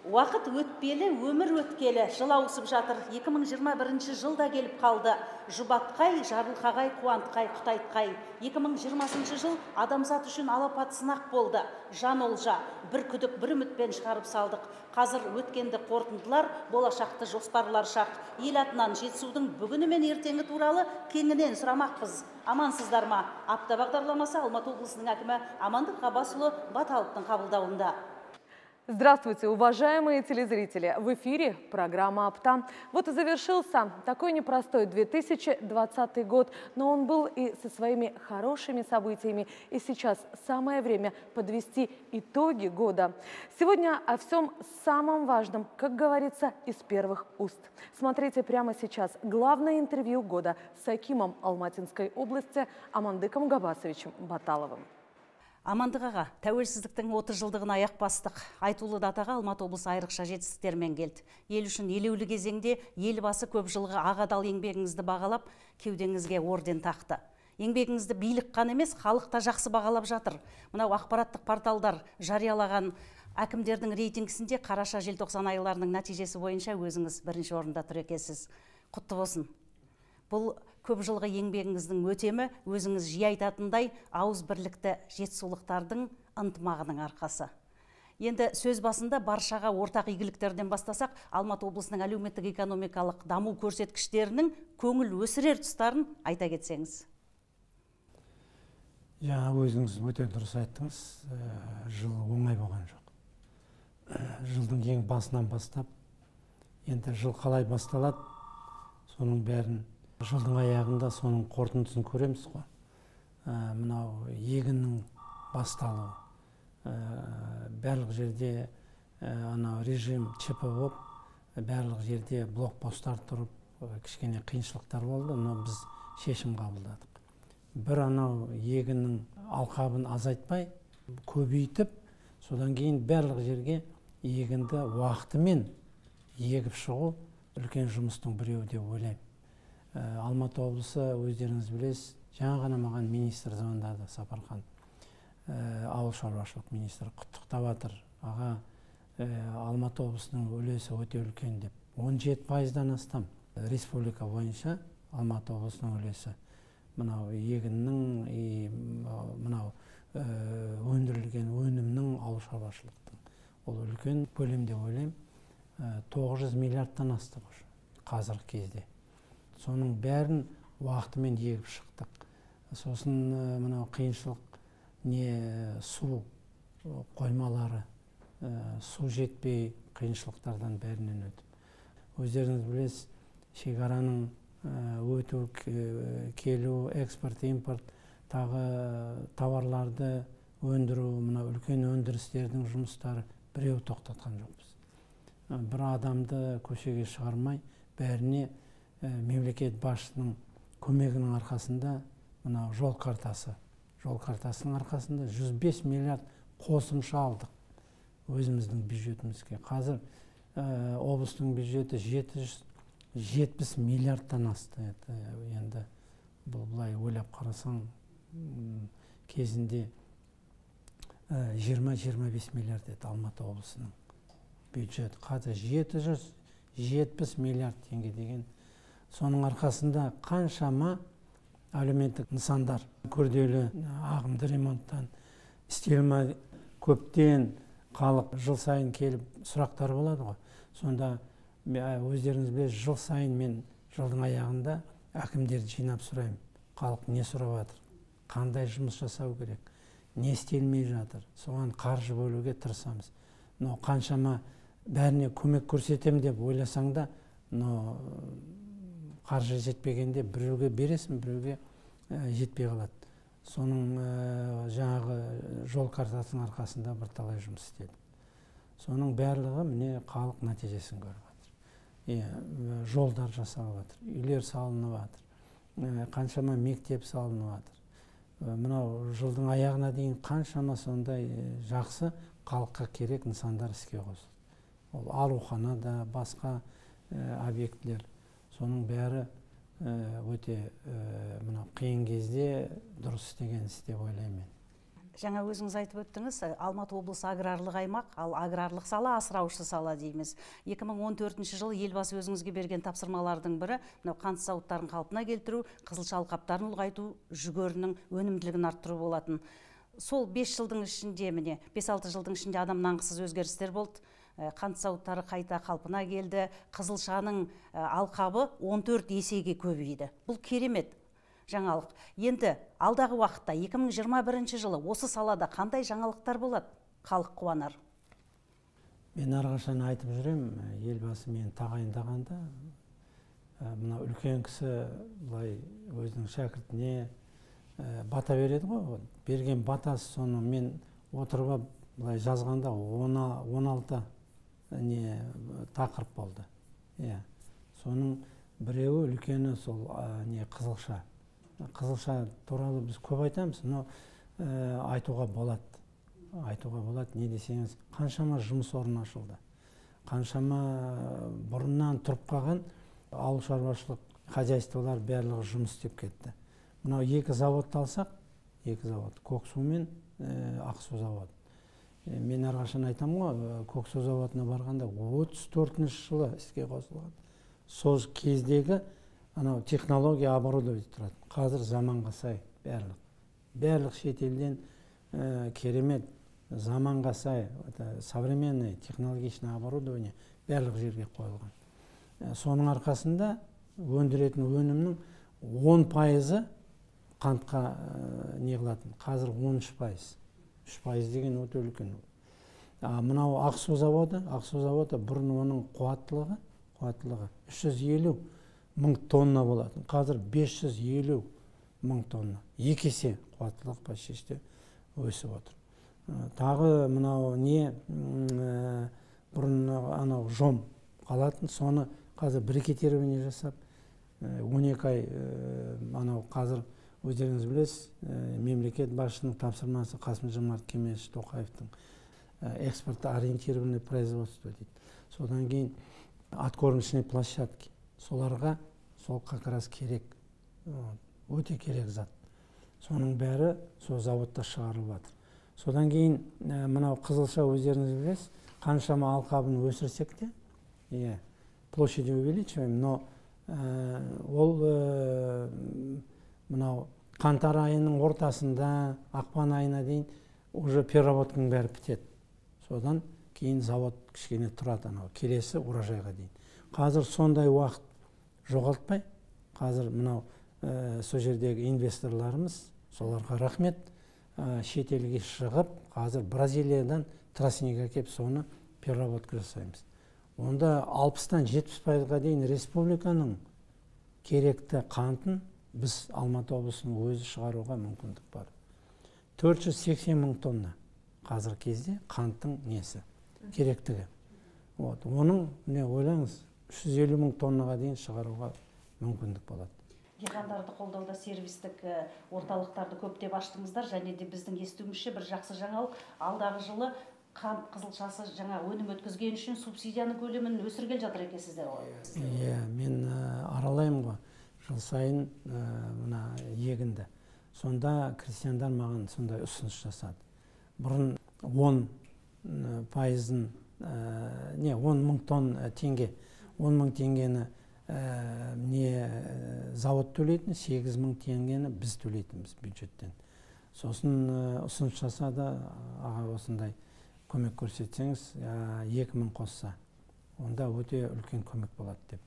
Уақыт өтпелі, өмір өткелі, жыл ауысып жатыр. 2021 жылда келіп қалды. Жұбатқай, жарылқағай, қуантқай, құтайтқай. 2020 жыл адамзат үшін алапат сынақ болды. Жан олжа, бір күдік, бір үмітпен шығарып салдық. Қазір өткенді қорытындылар, болашақты жоспарлар шақ. Ел атынан жетісудың бүгіні мен ертеңі туралы кеңінен сұрамақпыз. Амансыздар ма? Апта бағдарламасы Алматы облысының әкімі Амандық Ғаббасұлы Баталовтың қабылдауында. Здравствуйте, уважаемые телезрители! В эфире программа «Апта». Вот и завершился такой непростой 2020 год, но он был и со своими хорошими событиями. И сейчас самое время подвести итоги года. Сегодня о всем самом важном, как говорится, из первых уст. Смотрите прямо сейчас главное интервью года с акимом Алматинской области Амандыком Ғаббасовичем Баталовым. Амандық аға, тәуелсіздіктің 30 жылдығын аяқ бастық. Айтулы датаға Алматы облысы айрықша жетістіктермен келді. Ел үшін елеулі кезеңде елбасы көп жылғы ағадал еңбегіңізді бағалап, кеудеңізге орден тақты. Еңбегіңізді билік қана емес, халық та жақсы бағалап жатыр. Мынау ақпараттық порталдар жариялаған әкімдердің рейтингісінде қараша-желтоқсан айларының нәтижесі бойынша өзіңіз бірінші орында тұр екенсіз. Құтты болсын. Бұл көп жылғы еңбегіңіздің өтемі, өзіңіз жиі айтатындай ауыз бірлікті жетісулықтардың ынтымағының арқасы. Енді сөз басында баршаға ортақ игіліктерден бастасақ, Алматы облысының әлеуметтік экономикалық даму көрсеткіштерінің көңіл өсірер тұстарын айта кетсеңіз. Өзіңіз өте дұрыс айттыңыз. Жыл оңай болған жоқ. Жылдың ең басынан бастап, енді жыл қалай басталады, соның бәрін жылдың аяғында соның қорытындысын көреміз ғой. Мынау егіннің басталуы. Барлық жерде режим ЧП болып, барлық жерде блокпосттар тұрып, кішкене қиыншылықтар болды, но біз шешім қабылдадық. Бір егіннің алқабын азайтпай, көбейтіп, содан кейін барлық жерге егінді уақытымен егіп шығу үлкен жұмыстың біреуі деп ойлаймын. Алматы облысы, өздеріңіз білесіз, жаңа ғана маған министр звондады, Сапархан, ауыл шаруашылық министрі, құттықтап жатыр. Аға, Алматы облысының үлесі өте үлкен деп. 17%-дан астам республика бойынша Алматы облысының үлесі. Мынау егіннің, мынау өндірілген өнімнің ауыл шаруашылықтың. Ол үлкен көлемде ойлаймын. 900 миллиардтан асты қазіргі кезде. Соның бәрін уақытымен егіп шықтық. Сосын мынау қиыншылық су қоймалары, су жетпей қиыншылықтардан бәрінен өтіп. Өздеріңіз білесіз, шекараның өту, келу, экспорт, импорт, тағы тауарларды өндіру, мынау үлкен өндірістердің жұмыстары біреу тоқтатқан жоқпыз. Бір адамды көшеге шығармай, бәріне мемлекет басшысының көмегінің арқасында мынау жол картасының арқасында 105 миллиард қосымша алдық өзіміздің бюджетімізге. Қазір облыстың бюджеті 770 миллиардтан асты. Енді бұлай ойлап қарасаң, кезінде 20-25 миллиард еді Алматы облысының бюджеті. Қазір 770 миллиард теңге деген. Соның арқасында қаншама әлеуметтік нысандар күрделі ағымды ремонттан істелмей, көптен халық жыл сайын келіп сұрақтар болады ғой. Сонда өздеріңіз білесіз, жыл сайын мен жылдың аяғында әкімдерді жинап сұраймын. Халық не сұрап жатыр? Қандай жұмыс жасау керек? Не істелмей жатыр? Соған қаржы бөлуге тырысамыз. Но қаншама бәріне көмек көрсетем деп ойласаң да, қаржы жетпегенде біреуге бересің, біреуге жетпей қалады. Соның жаңағы жол картасының арқасында бірталай жұмыс істеді. Соның барлығы міне халық нәтижесін көріп жатыр. Жолдар жасалып жатыр, үйлер салынып жатыр, қаншама мектеп салынып жатыр. Мынау жылдың аяғына дейін қаншама сондай жақсы халыққа керек нысандар іске қосылды. Ол аурухана да, басқа объектілер. Соның бәрі өте қиын кезде дұрыс істеген іс деп ойлаймын. Жаңа өзіңіз айтып өттіңіз, Алматы облысы аграрлық аймақ, ал аграрлық сала асыраушы сала дейміз. 2014 жылы елбасы өзіңізге берген тапсырмалардың бірі мынау қант зауыттарын қалпына келтіру, қызылша алқаптарын ұлғайту, жүгерінің өнімділігін арттыру болатын. Сол 5 жылдың ішінде, міне 5-6 жылдың ішінде адам нанғысыз өзгерістер болды. Қант зауыттары қайта қалпына келді, қызылшаның алқабы 14 есеге көбейді. Бұл керемет жаңалық. Енді алдағы уақытта 2021 жылы осы салада қандай жаңалықтар болады? Халық қуанар. Мен әрқашан айтып жүрем, елбасы мені тағайындағанда, мына үлкен кісі былай өзінің шәкіртіне бата береді ғой. Берген батасы соны мен отырып былай жазғанда 16 тақырып болды. Соның біреуі үлкені сол қызылша. Қызылша туралы біз көп айтамыз, но айтуға болады. Не десеңіз, қаншама жұмыс орны ашылды. Қаншама бұрыннан тұрып қалған ауыл шаруашылық хозяйстволар барлығы жұмыс істеп кетті. Мынау 2 заводты алсақ, 2 завод, Көксу мен Ақсу завод. Мен әрқашан айтамын ғой, Көксу заводына барғанда 34 жылы іске қосылған. Сол кездегі анау технология оборудование тұрады. Қазір заманға сай барлық шетелден керемет заманға сай современный технологичный оборудование барлық жерге қойылған. Соның арқасында өндіретін өнімнің 10% қантқа неғылатын. Қазір 13%. 3% деген өте үлкен. Мынау Ақсу заводы бұрын оның қуаттылығы 350 мың тонна болатын. Қазір 550 мың тонна. 2 есе қуаттылық почти өсіп отыр. Тағы мынау бұрын анау жом қалатын, соны қазір брикетирование жасап, 12 ай анау қазір өздеріңіз білесіз, мемлекет басшысының тапсырмасы Қасым-Жомарт Кемелевич Тоқаевтың экспортно ориентированное производство дейді. Содан кейін откормочные площадки. Соларға сол как раз керек, өте керек зат. Соның бәрі сол заводта шығарылып жатыр. Содан кейін мынау қызылша өздеріңіз білесіз, қаншама алқабын өсірсек те, площади увеличиваем, но ол мынау қаңтар айының ортасында, ақпан айына дейін уже переработканың бәрі бітеді. Содан кейін завод кішкене тұрады, келесі урожайға дейін. Қазір сондай уақыт жоғалтпай, қазір мынау сол жердегі инвесторларымыз, соларға рахмет, шетелге шығып, қазір Бразилиядан тростник әкеп соны переработка жасаймыз. Онда 60-70%-ға дейін республиканың керекті қантын біз Алматы облысының өзі шығаруға мүмкіндік бар. 480 мың тонна қазір кезде қанттың несі, керектігі. Оның, ойлаңыз, 350 мың тоннаға дейін шығаруға мүмкіндік болады. Диқандарды қолдауда сервистік орталықтарды көптеп аштыңыздар, және де біздің естуімізше бір жақсы жаңалық, алдағы жылы қант қызылшасы жаңа өнім өткізген үшін субсидияның көлемін өсірген жатыр екенсіздер ғой. Мен аралаймын ғой, жыл сайын мына егінді. Сонда крестьяндар маған сондай ұсыныс жасады. Бұрын 10%, 10 мың теңге, 10 мың теңгені завод төлейтін, 8 мың теңгені біз төлейтінбіз бюджеттен. Сосын ұсыныс жасады, аға осындай көмек көрсетсеңіз, 2 мың қосса, онда өте үлкен көмек болады деп.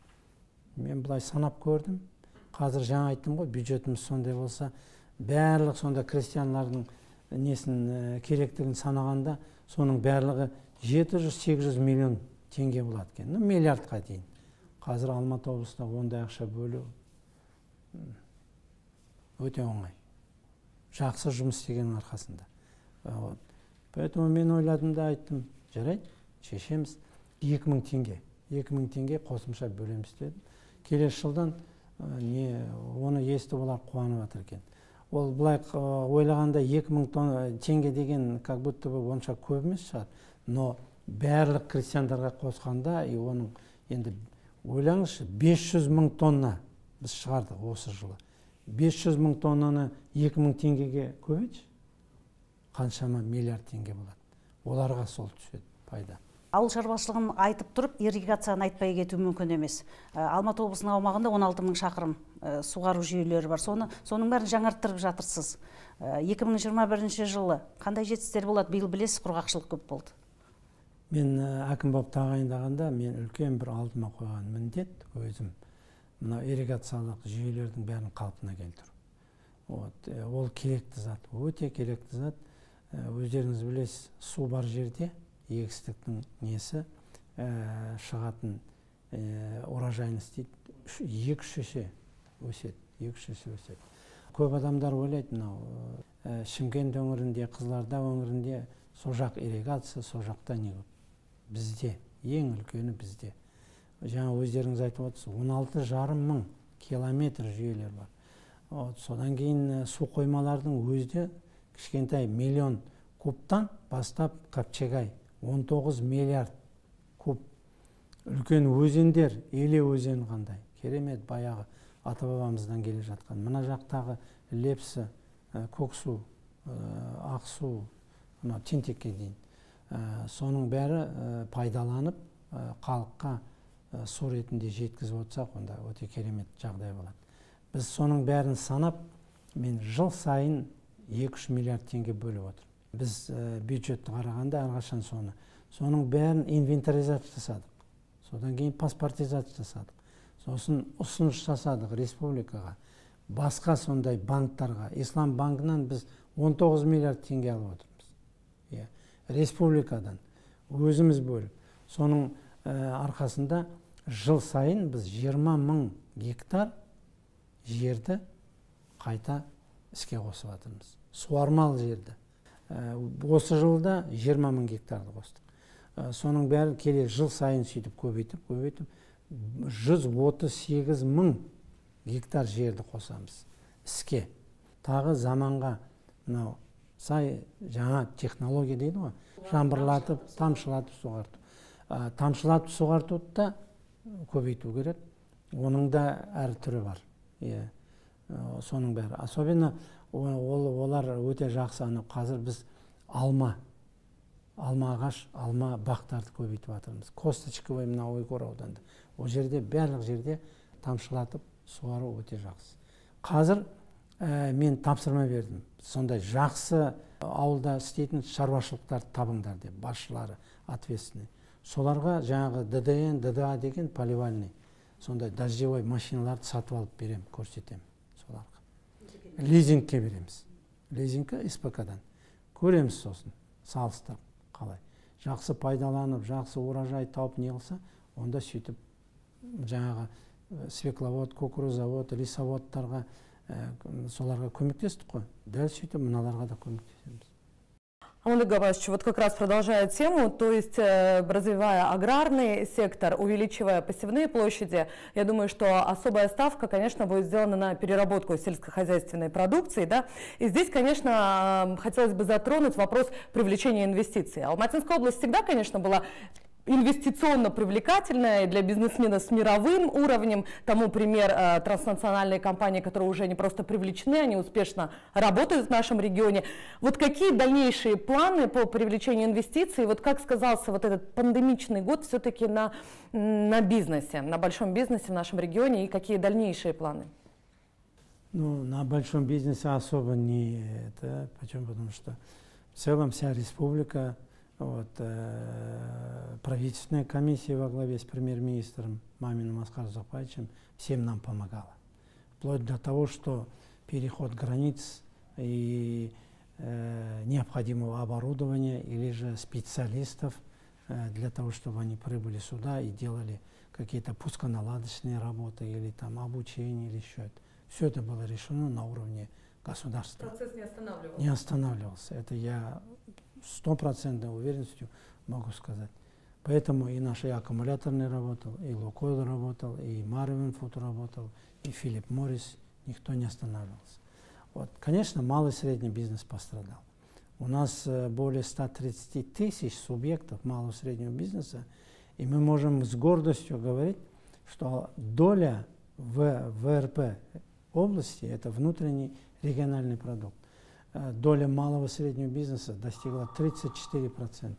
Мен бұлай санап көрдім. Қазір жаңа айттым ғой, бюджетіміз сондай болса, барлық сонда крестьянлардың несін керектігін санағанда, соның барлығы 700-800 миллион теңге болады екен, миллиардқа дейін. Қазір Алматы облысында ондай ақша бөлу өте оңай. Жақсы жұмыс істегеннің арқасында. Поэтому мен ойладым да айттым, жарайды, шешеміз 2 мың теңге қосымша бөлеміз дедім. Келесі жылдан оны естіп олар қуанып жатыр екен. Ол былай ойлағанда 2 мың теңге деген как будто онша көп емес шығар, но барлық крестьяндарға қосқанда, оның енді ойлаңызшы, 500 мың тонна біз шығардық осы жылы. 500 мың тоннаны 2 мың теңгеге көбейтші. қаншама миллиард теңге болады. Оларға сол түседі пайда. Ауыл шаруашылығын айтып тұрып, ирригацияны айтпай кету мүмкін емес. Алматы облысының аумағында 16 000 шақырым суғару жүйелері бар. Соның бәрін жаңарттырып жатырсыз. 2021 жылы қандай жетістіктер болады? Биыл білесіз, құрғақшылық көп болды. Мен әкім болып тағайындағанда мен үлкен бір алдыма қойған міндет өзім мына ирригациялық жүйелердің бәрін қалпына келтіру. Ол керекті зат, өте керекті зат. Өздеріңіз білесіз, су бар жерде егістіктің несі шығатын уражайность дейді 2-3 есе өседі. Көп адамдар ойлайды, мынау Шымкент өңірінде, Қызылорда өңірінде сол жақ ирригация, сол жақта не көп. Бізде, ең үлкені бізде. Жаңа өздеріңіз айтып отырсыз, 16,5 мың километр жүйелер бар. Содан кейін су қоймалардың өзде кішкентай миллион кубтан бастап Капчагай 19 миллиард куб. Үлкен өзендер, Еле өзені қандай. Керемет баяғы ата-бабамыздан келе жатқан. Мына жақтағы Лепсі, Көксу, Ақсу, Тентекке дейін. Соның бәрі пайдаланып, халыққа су ретінде жеткізіп отырсақ, онда өте керемет жағдай болады. Біз соның бәрін санап, мен жыл сайын 2-3 миллиард теңге бөліп отыр. Біз бюджетті қарағанда әрқашан соның бәрін инвентаризация жасадық. Содан кейін паспортизация жасадық. Сосын ұсыныс жасадық республикаға, басқа сондай банктарға. Ислам банкынан біз 19 миллиард теңге алып отырмыз. Республикадан өзіміз бөліп. Соның арқасында жыл сайын біз 20 мың гектар жерді қайта іске қосып жатырмыз. Суармалы жерді. Осы жылда 20 мың гектарды қостық. Соның бәрі келер жыл сайын сөйтіп көбейтіп 138 мың гектар жерді қосамыз іске. Тағы заманға сай жаңа технология дейді ғой, жаңбырлатып, тамшылатып суғарту. Тамшылатып суғартуды да көбейту керек. Оның да әр түрі бар. Соның бәрі. Особенно олар өте жақсы. Қазір біз алма ағаш, алма бақтарды көбейтіп жатырмыз. Косточковый мына Ойгор ауданында. Ол жерде барлық жерде тамшылатып суару өте жақсы. Қазір мен тапсырма бердім. Сондай жақсы ауылда істейтін шаруашылықтарды табыңдар деп, басшылары ответственный. Соларға жаңағы ДДН, ДДА деген поливальный, сондай дождевой машиналарды сатып алып берем, көрсетем соларға. Лизингке береміз. Лизингке СПК-дан. Көреміз сосын, салыстырып қалай. Жақсы пайдаланып, жақсы уражай тауып не қылса, онда сөйтіп жаңағы свекловод, кукурузавод, лесоводтарға соларға көмектестік қой. Дәл сөйтіп мыналарға да көмектесеміз. Олег Габасович, вот как раз продолжая тему, то есть развивая аграрный сектор, увеличивая посевные площади, я думаю, что особая ставка, конечно, будет сделана на переработку сельскохозяйственной продукции, да? И здесь, конечно, хотелось бы затронуть вопрос привлечения инвестиций. Алматинская область всегда, конечно, была инвестиционно привлекательная для бизнесмена с мировым уровнем. Тому пример транснациональные компании, которые уже не просто привлечены, они успешно работают в нашем регионе. Вот какие дальнейшие планы по привлечению инвестиций? Вот как сказался вот этот пандемичный год все-таки на бизнесе, на большом бизнесе в нашем регионе, и какие дальнейшие планы? Ну, на большом бизнесе особо не это. Почему? Потому что в целом вся республика, правительственная комиссия во главе с премьер-министром Маминым Аскаром Узакбаевичем всем нам помогала. Вплоть до того, что переход границ и необходимого оборудования или же специалистов для того, чтобы они прибыли сюда и делали какие-то пусконаладочные работы или там обучение или еще это. Все это было решено на уровне государства. Процесс не останавливался? Не останавливался. Это я 100% уверенностью могу сказать. Поэтому и наш аккумуляторный работал, и Лукойл работал, и Марвин Фуд работал, и Филипп Моррис, никто не останавливался. Конечно, малый и средний бизнес пострадал. У нас более 130 тысяч субъектов малого и среднего бизнеса, и мы можем с гордостью говорить, что доля в ВРП области – это внутренний региональный продукт. доля малого и среднего бизнеса достигла 34%.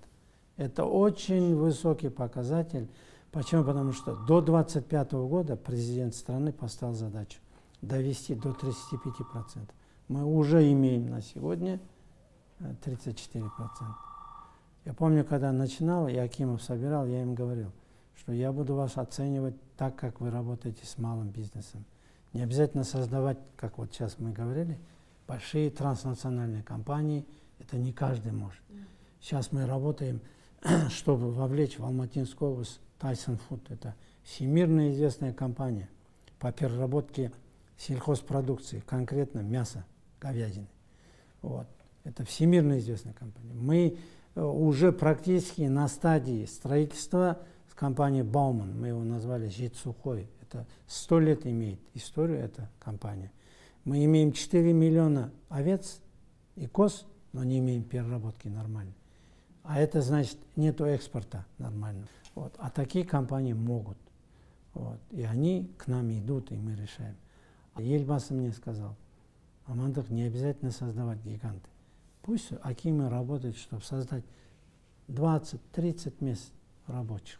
Это очень высокий показатель. Почему? Потому что до 2025 года президент страны поставил задачу довести до 35%. Мы уже имеем на сегодня 34%. Я помню, когда начинал, и Акимов собирал, я им говорил, что я буду вас оценивать так, как вы работаете с малым бизнесом. Не обязательно создавать, как вот сейчас мы говорили, большие транснациональные компании. Это не каждый может. Сейчас мы работаем, чтобы вовлечь в Алматинскую область Tyson Food. Это всемирно известная компания по переработке сельхозпродукции, конкретно мяса, говядины. Вот. Это всемирно известная компания. Мы уже практически на стадии строительства с компанией Бауман. Мы его назвали Жетсухой. Это 100 лет имеет историю эта компания. Мы имеем 4 миллиона овец и коз, но не имеем переработки нормальной. А это значит, нету экспорта нормального. Вот. А такие компании могут. Вот. И они к нам идут, и мы решаем. Елбасы мне сказал, Амандық, не обязательно создавать гиганты. Пусть акимы работают, чтобы создать 20-30 мест рабочих.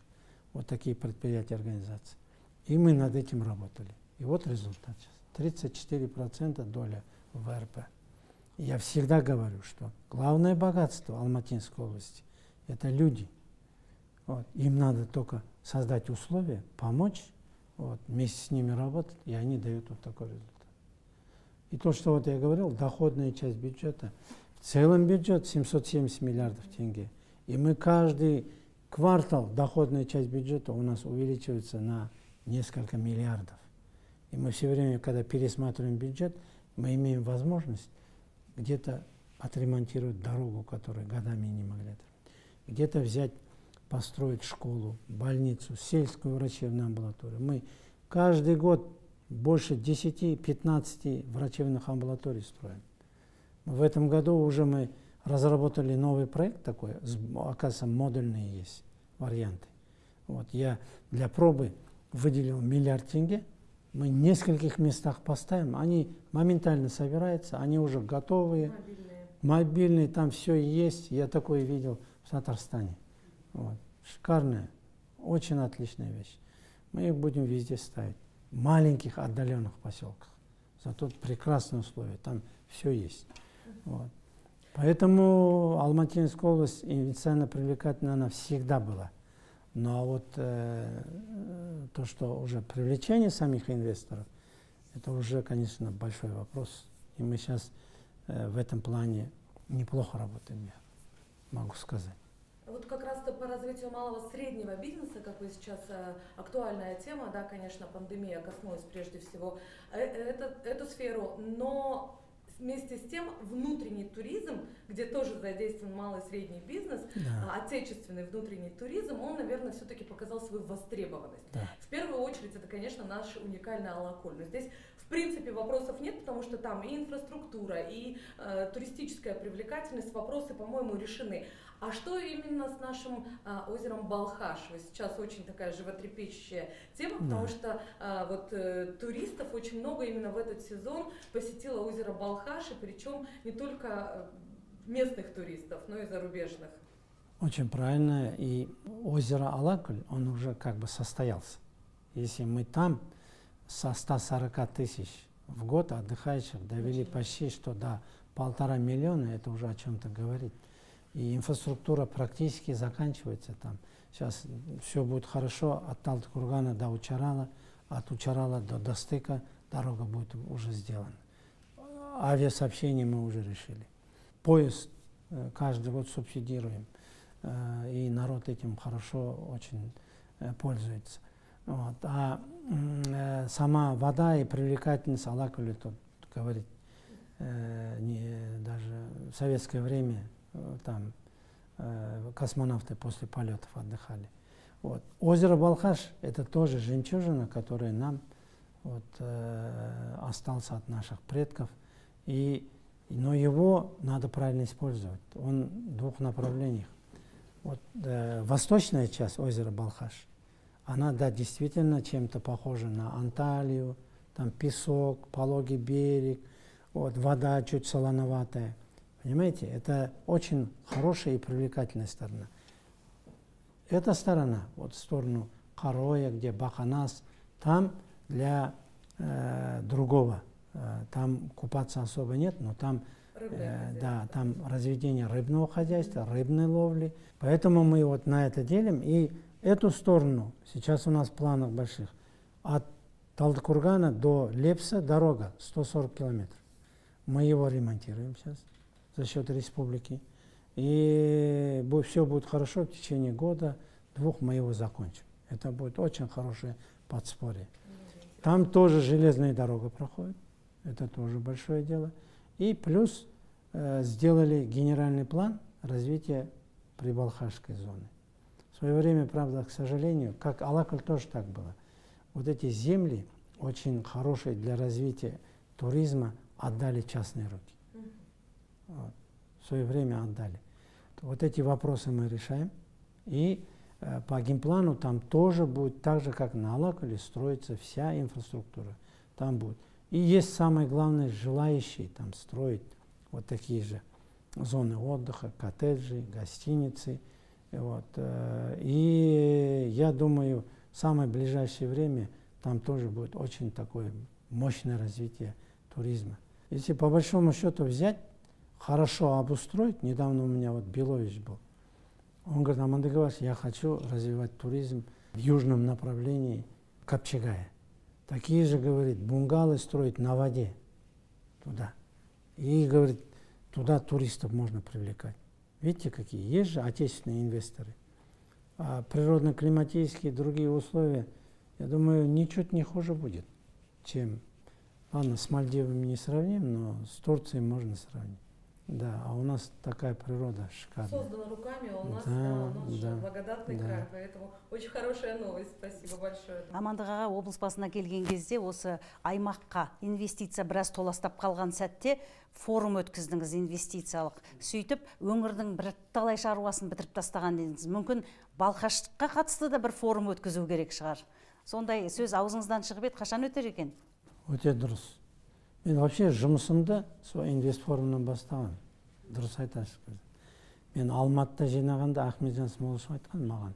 Вот такие предприятия, организации. И мы над этим работали. И вот результат сейчас. 34% доля ВРП. Я всегда говорю, что главное богатство Алматинской области – это люди. Вот. Им надо только создать условия, помочь, вот, вместе с ними работать, и они дают вот такой результат. И то, что вот я говорил, доходная часть бюджета, в целом бюджет 770 миллиардов тенге. И мы каждый квартал, доходная часть бюджета у нас увеличивается на несколько миллиардов. И мы все время, когда пересматриваем бюджет, мы имеем возможность где-то отремонтировать дорогу, которую годами не могли отремонтировать. Где-то взять, построить школу, больницу, сельскую врачебную амбулаторию. Мы каждый год больше 10-15 врачебных амбулаторий строим. В этом году уже мы разработали новый проект такой, оказывается, модульные есть варианты. Вот, я для пробы выделил 1 миллиард тенге. Мы в нескольких местах поставим, они моментально собираются, они уже готовые, мобильные, там все есть. Я такое видел в Татарстане. Вот. Шикарная, очень отличная вещь. Мы их будем везде ставить. В маленьких отдаленных поселках. Зато прекрасные условия, там все есть. Вот. Поэтому Алматинская область инвестиционно привлекательна она всегда была. Но вот то, что уже привлечение самих инвесторов, это уже, конечно, большой вопрос. И мы сейчас в этом плане неплохо работаем, я могу сказать. Вот как раз-то по развитию малого среднего бизнеса, как вы сейчас, актуальная тема, да, конечно, пандемия коснулась прежде всего эту сферу, но вместе с тем внутренний туризм, где тоже задействован малый и средний бизнес, да. Отечественный внутренний туризм, он, наверное, все-таки показал свою востребованность. Да. В первую очередь это, конечно, наш уникальный Алаколь. Но здесь, в принципе, вопросов нет, потому что там и инфраструктура, и туристическая привлекательность, вопросы, по-моему, решены. А что именно с нашим озером Балхаш? Сейчас очень такая животрепещущая тема, потому что туристов очень много именно в этот сезон посетило озеро Балхаш, и причем не только местных туристов, но и зарубежных. Очень правильно. И озеро Алаколь, он уже как бы состоялся. Если мы там со 140 тысяч в год отдыхающих довели почти что до 1,5 миллиона, это уже о чем-то говорит. И инфраструктура практически заканчивается там. Сейчас все будет хорошо от Талдыкургана до Учарала, от Учарала до Дастыка дорога будет уже сделана. Авиасообщение мы уже решили. Поезд каждый год субсидируем, и народ этим хорошо очень пользуется. Вот. А сама вода и привлекательность Алаколя, тут говорить, даже в советское время там космонавты после полетов отдыхали. Вот. Озеро Балхаш – это тоже жемчужина, которая нам остался от наших предков. Но его надо правильно использовать. Он в двух направлениях. Вот, восточная часть озера Балхаш, она, да, действительно чем-то похожа на Анталию, там песок, пологий берег, вот, вода чуть солоноватая. Понимаете, это очень хорошая и привлекательная сторона. Эта сторона, вот в сторону Кароя, где Баканас, там для другого. Там купаться особо нет, но там, да, там разведение рыбного хозяйства, рыбной ловли. Поэтому мы вот на это делим. И эту сторону, сейчас у нас в планах больших, от Талдыкургана до Лепса дорога 140 километров. Мы его ремонтируем сейчас за счет республики. И все будет хорошо, в течение года-двух мы его закончим. Это будет очень хорошее подспорье. Там тоже железная дорога проходит. Это тоже большое дело. И плюс сделали генеральный план развития Прибалхашской зоны. В свое время, правда, к сожалению, как Алакөл тоже так было. Вот эти земли, очень хорошие для развития туризма, отдали частные руки. Вот. В свое время отдали. Вот эти вопросы мы решаем. И по генплану там тоже будет так же, как на Алакөле, строится вся инфраструктура. Там будет. И есть самое главное, желающие там строить вот такие же зоны отдыха, коттеджи, гостиницы. Вот. И я думаю, в самое ближайшее время там тоже будет очень такое мощное развитие туризма. Если по большому счету взять, хорошо обустроить, недавно у меня вот Белович был, он говорит: Амантай Гаваш, я хочу развивать туризм в южном направлении Капчагая. Такие же, говорит, бунгалы строить на воде туда. И, говорит, туда туристов можно привлекать. Видите, какие? Есть же отечественные инвесторы. А природно-климатические и другие условия, я думаю, ничуть не хуже будет, чем, ладно, с Мальдивами не сравним, но с Турцией можно сравнить. Да, а у нас такая природа шикарная. Создана руками, а у нас, да, благодатный край, поэтому очень хорошая новость. Спасибо большое. Амандық аға облыс басына келген кезде осы аймаққа инвестиция біраз толастап қалған сәтте форум өткіздіңіз инвестициялық. Сөйтіп, өңірдің бірталай шаруасын бітіріп тастаған дедіңіз. Мүмкін Балқаштыққа қатысты да бір форум өткізу керек шығар. Сондай сөз аузыңыздан шығып еді, қашан өтер екен? Өте дұрыс. Мен вообще жұмысымды сол инвестфорумнан бастаған. Дұрыс айтасыз. Мен Алматыда жинағанда Ахметжан Смолышев айтқан маған: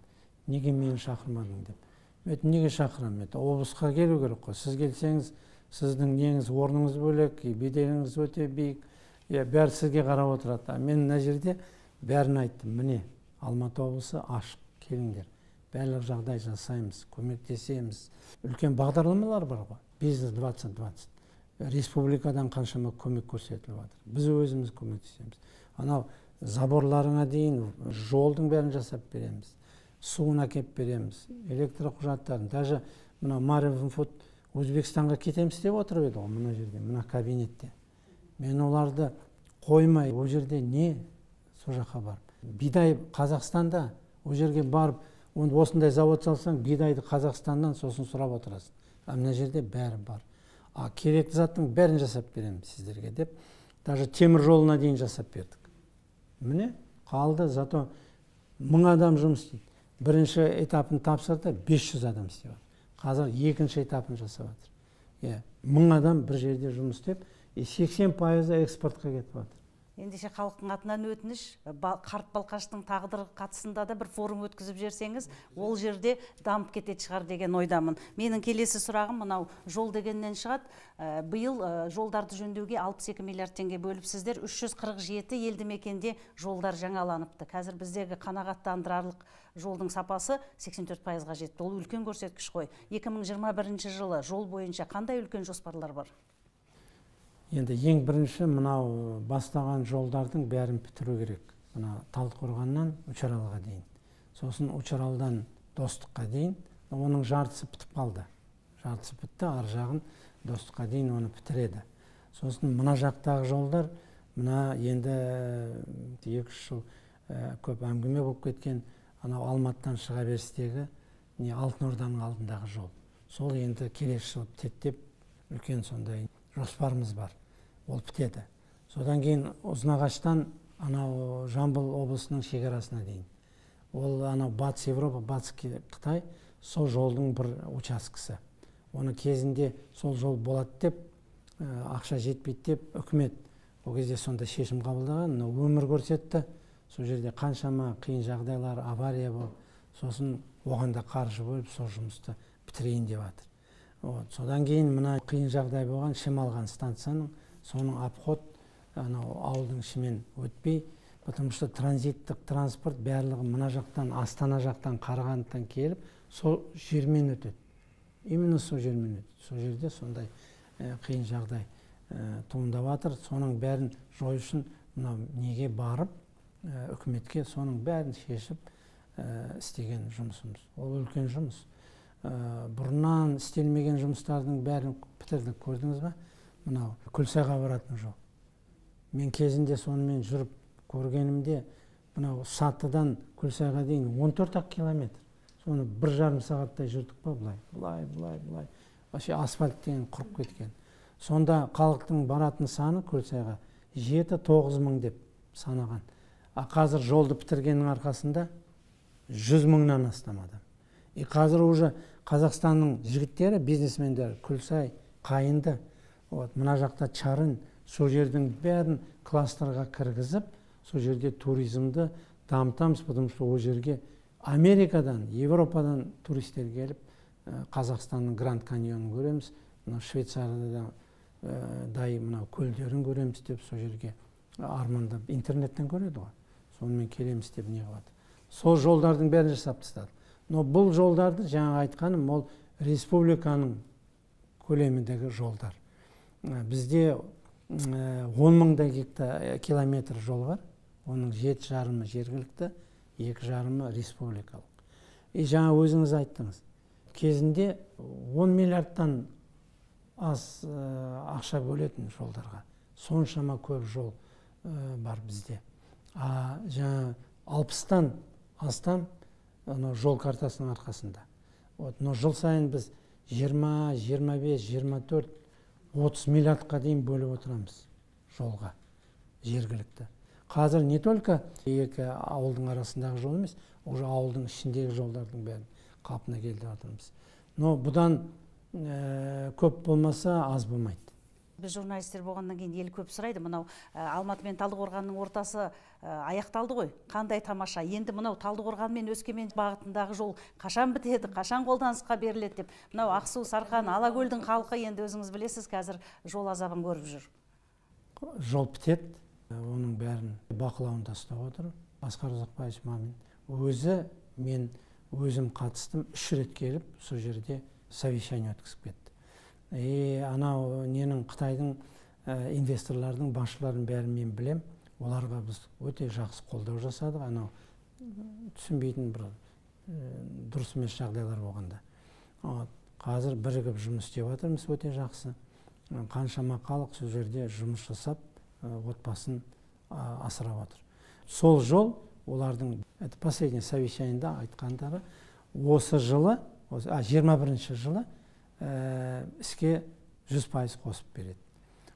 неге мені шақырмадың деп. Мен неге шақырамын? Облысқа келу керек қой. Сіз келсеңіз, сіздің неңіз, орныңыз бөлек, беделіңіз өте биік. Бәрі сізге қарап отырады. Мен мына жерде бәрін айттым. Міне, Алматы облысы ашық, келіңдер. Барлық жағдай жасаймыз, көмектесеміз. Үлкен бағдарламалар бар ғой. Бизнес 2020. Республикадан қаншама көмек көрсетіліп жатыр. Біз өзіміз көмектесеміз. Анау заборларыңа дейін жолдың бәрін жасап береміз. Суын әкеп береміз. Электр құжаттарын. Даже мына Маринфуд Өзбекстанға кетеміз деп отырып еді ғой, мына жерде, мына кабинетте. Мен оларды қоймай, ол жерде не сол жаққа барып. Бидай Қазақстанда, ол жерге барып, осындай завод салсаң, бидайды Қазақстаннан сосын сұрап отырасың. Мына жерде бәрі бар. Керекті заттың бәрін жасап береміз сіздерге деп, даже темір жолына дейін жасап бердік. Міне, қалды, зато 1000 адам жұмыс істейді. Бірінші этапын тапсырды, 500 адам істеп жатыр. Қазір екінші этапын жасап жатыр. 1000 адам бір жерде жұмыс істеп, 80% экспортқа кетіп жатыр. Ендеше халықтың атынан өтініш, қарт Балқаштың тағдыры қатысында да бір форум өткізіп жерсеңіз, ол жерде дамып кетеді шығар деген ойдамын. Менің келесі сұрағым мынау жол дегеннен шығады. Биыл жолдарды жөндеуге 62 миллиард теңге бөліпсіздер, 347 елді мекенде жолдар жаңаланыпты. Қазір біздегі қанағаттандырарлық жолдың сапасы 84%-ға жетті. Ол үлкен көрсеткіш қой. 2021 жылы жол бойынша қандай үлкен жоспарлар бар? Енді ең бірінші мынау бастаған жолдардың бәрін бітіру керек. Мына Талдықорғаннан Учаралға дейін. Сосын Учаралдан Достыққа дейін. Оның жартысы бітіп қалды. Жартысы бітті, ар жағын Достыққа дейін оны бітіреді. Сосын мына жақтағы жолдар, мына енді 2-3 жыл көп әңгіме болып кеткен, анау Алматыдан шыға берістегі Алтын Орданың алдындағы жол. Сол енді келесі жыл бітеді деп үлкен сондай жоспарымыз бар. Ол бітеді. Содан кейін Ұзынағаштан анау Жамбыл облысының шекарасына дейін. Ол анау Батыс Европа, Батыс Қытай сол жолдың бір учаскесі. Оны кезінде сол жол болады деп, ақша жетпейді деп, үкімет ол кезде сонда шешім қабылдаған, но өмір көрсетті, сол жерде қаншама қиын жағдайлар, авария болып, сосын оған да қаржы бөліп сол жұмысты бітірейін деп жатыр. Содан кейін мына қиын жағдай болған Шемалған станцияның, соның обход анау ауылдың ішімен өтпей, потому что транзиттік транспорт барлығы мына жақтан, Астана жақтан, Қарағандыдан келіп, сол жермен өтеді. Именно сол жермен өтеді. Сол жерде сондай қиын жағдай туындап жатыр. Соның бәрін жою үшін мынау неге барып, үкіметке соның бәрін шешіп істеген жұмысымыз. Ол үлкен жұмыс. Бұрыннан істелмеген жұмыстардың бәрін бітірдік, көрдіңіз ба? Мынау Күлсайға баратын жол. Мен кезінде сонымен жүріп көргенімде, мынау Сатыдан Күлсайға дейін 14 километр. Соны 1,5 сағаттай жүрдік па, бұлай. Вообще асфальт деген құрып кеткен. Сонда халықтың баратын саны Күлсайға 7-9 мың деп санаған. Қазір жолды бітіргеннің арқасында 100 мыңнан астам адам. Қазір уже Қазақстанның жігіттері, бизнесмендері Күлсай, Қайынды, мына жақта Чарын, сол жердің бәрін кластерға кіргізіп, сол жерде туризмді дамытамыз, потому что ол жерге Америкадан, Европадан туристер келіп, Қазақстанның Гранд каньонын көреміз, Швейцарияда дай мынау көлдерін көреміз деп, сол жерге армандап интернеттен көреді ғой. Сонымен келеміз деп не қылады. Сол жолдардың бәрін жасап тастады. Но бұл жолдарды, жаңа айтқаным, ол республиканың көлеміндегі жолдар. Бізде 10 мыңдай километр жол бар. Оның 7,5 жергілікті, 2,5 республикалық. Жаңа өзіңіз айттыңыз. Кезінде 10 миллиардтан аз ақша бөлетін жолдарға. Соншама көп жол бар бізде. Жаңа 60-тан астам жол картасының арқасында. Но жыл сайын біз 20, 25, 24, 30 миллиардқа дейін бөліп отырамыз жолға, жергілікті. Қазір не только екі ауылдың арасындағы жол емес, уже ауылдың ішіндегі жолдардың бәрін қалпына келтіріп жатырмыз. Но бұдан көп болмаса аз болмайды. Біз журналистер болғаннан кейін ел көп сұрайды, мынау Алматы мен Талдықорғанның ортасы аяқталды ғой, қандай тамаша. Енді мынау Талдықорған мен Өскемен бағытындағы жол қашан бітеді, қашан қолданысқа беріледі деп. Мынау Ақсу, Сарқан, Алакөлдің халқы енді өзіңіз білесіз, қазір жол азабын көріп жүр. Жол бітеді, оның бәрін бақылауында ұстап отыр. Асқар Ұзақбаевич Мамин өзі, мен өзім қатыстым, 3 рет келіп, сол жерде совещание өткізіп кетті. Анау ненің Қытайдың инвесторлардың басшыларын бәрін мен білем. Оларға біз өте жақсы қолдау жасадық. Анау түсінбейтін бір дұрыс емес жағдайлар болғанда. Қазір бірігіп жұмыс істеп жатырмыз, өте жақсы. Қаншама халық сол жерде жұмыс жасап, отбасын асырап отыр. Сол жол олардың последний совещаниеда айтқандары осы жылы, 21-ші жылы іске 100% қосып береді.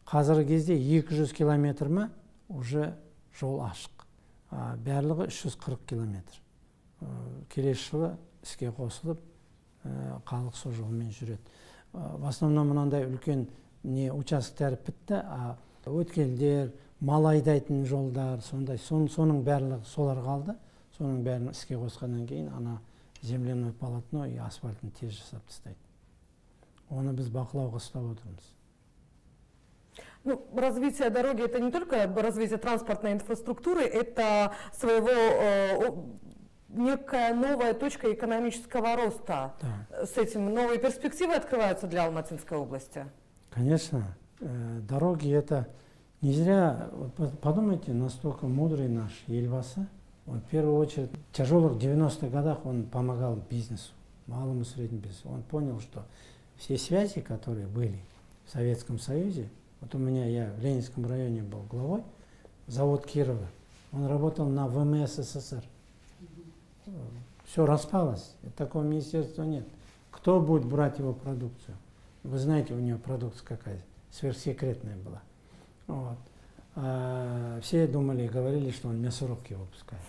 Қазіргі кезде 200 километр ма уже жол ашық. Барлығы 340 километр. Келесі жылы іске қосылып, халық сол жолмен жүреді. В основном мынандай үлкен участоктері бітті, өткелдер, мал айдайтын жолдар, сондай, соның барлығы солар қалды. Соның бәрін іске қосқаннан кейін ана земляной полотно и асфальтын тез жасап тастайды. Оны біз бақылауға ұстап отырмыз. Развитие дороги — это не только развитие транспортной инфраструктуры, это своего некая новая точка экономического роста. Да. С этим новые перспективы открываются для Алматинской области? Конечно. Дороги — это не зря, подумайте, настолько мудрый наш Елбасы. Он в первую очередь в тяжелых 90-х годах он помогал бизнесу, малому и среднему бизнесу. Он понял, что все связи, которые были в Советском Союзе, вот у меня, я в Ленинском районе был главой, завод Кирова, он работал на ВМС СССР. Все распалось, такого министерства нет. Кто будет брать его продукцию? Вы знаете, у него продукция какая, сверхсекретная была. Вот. Все думали и говорили, что он мясорубки выпускает,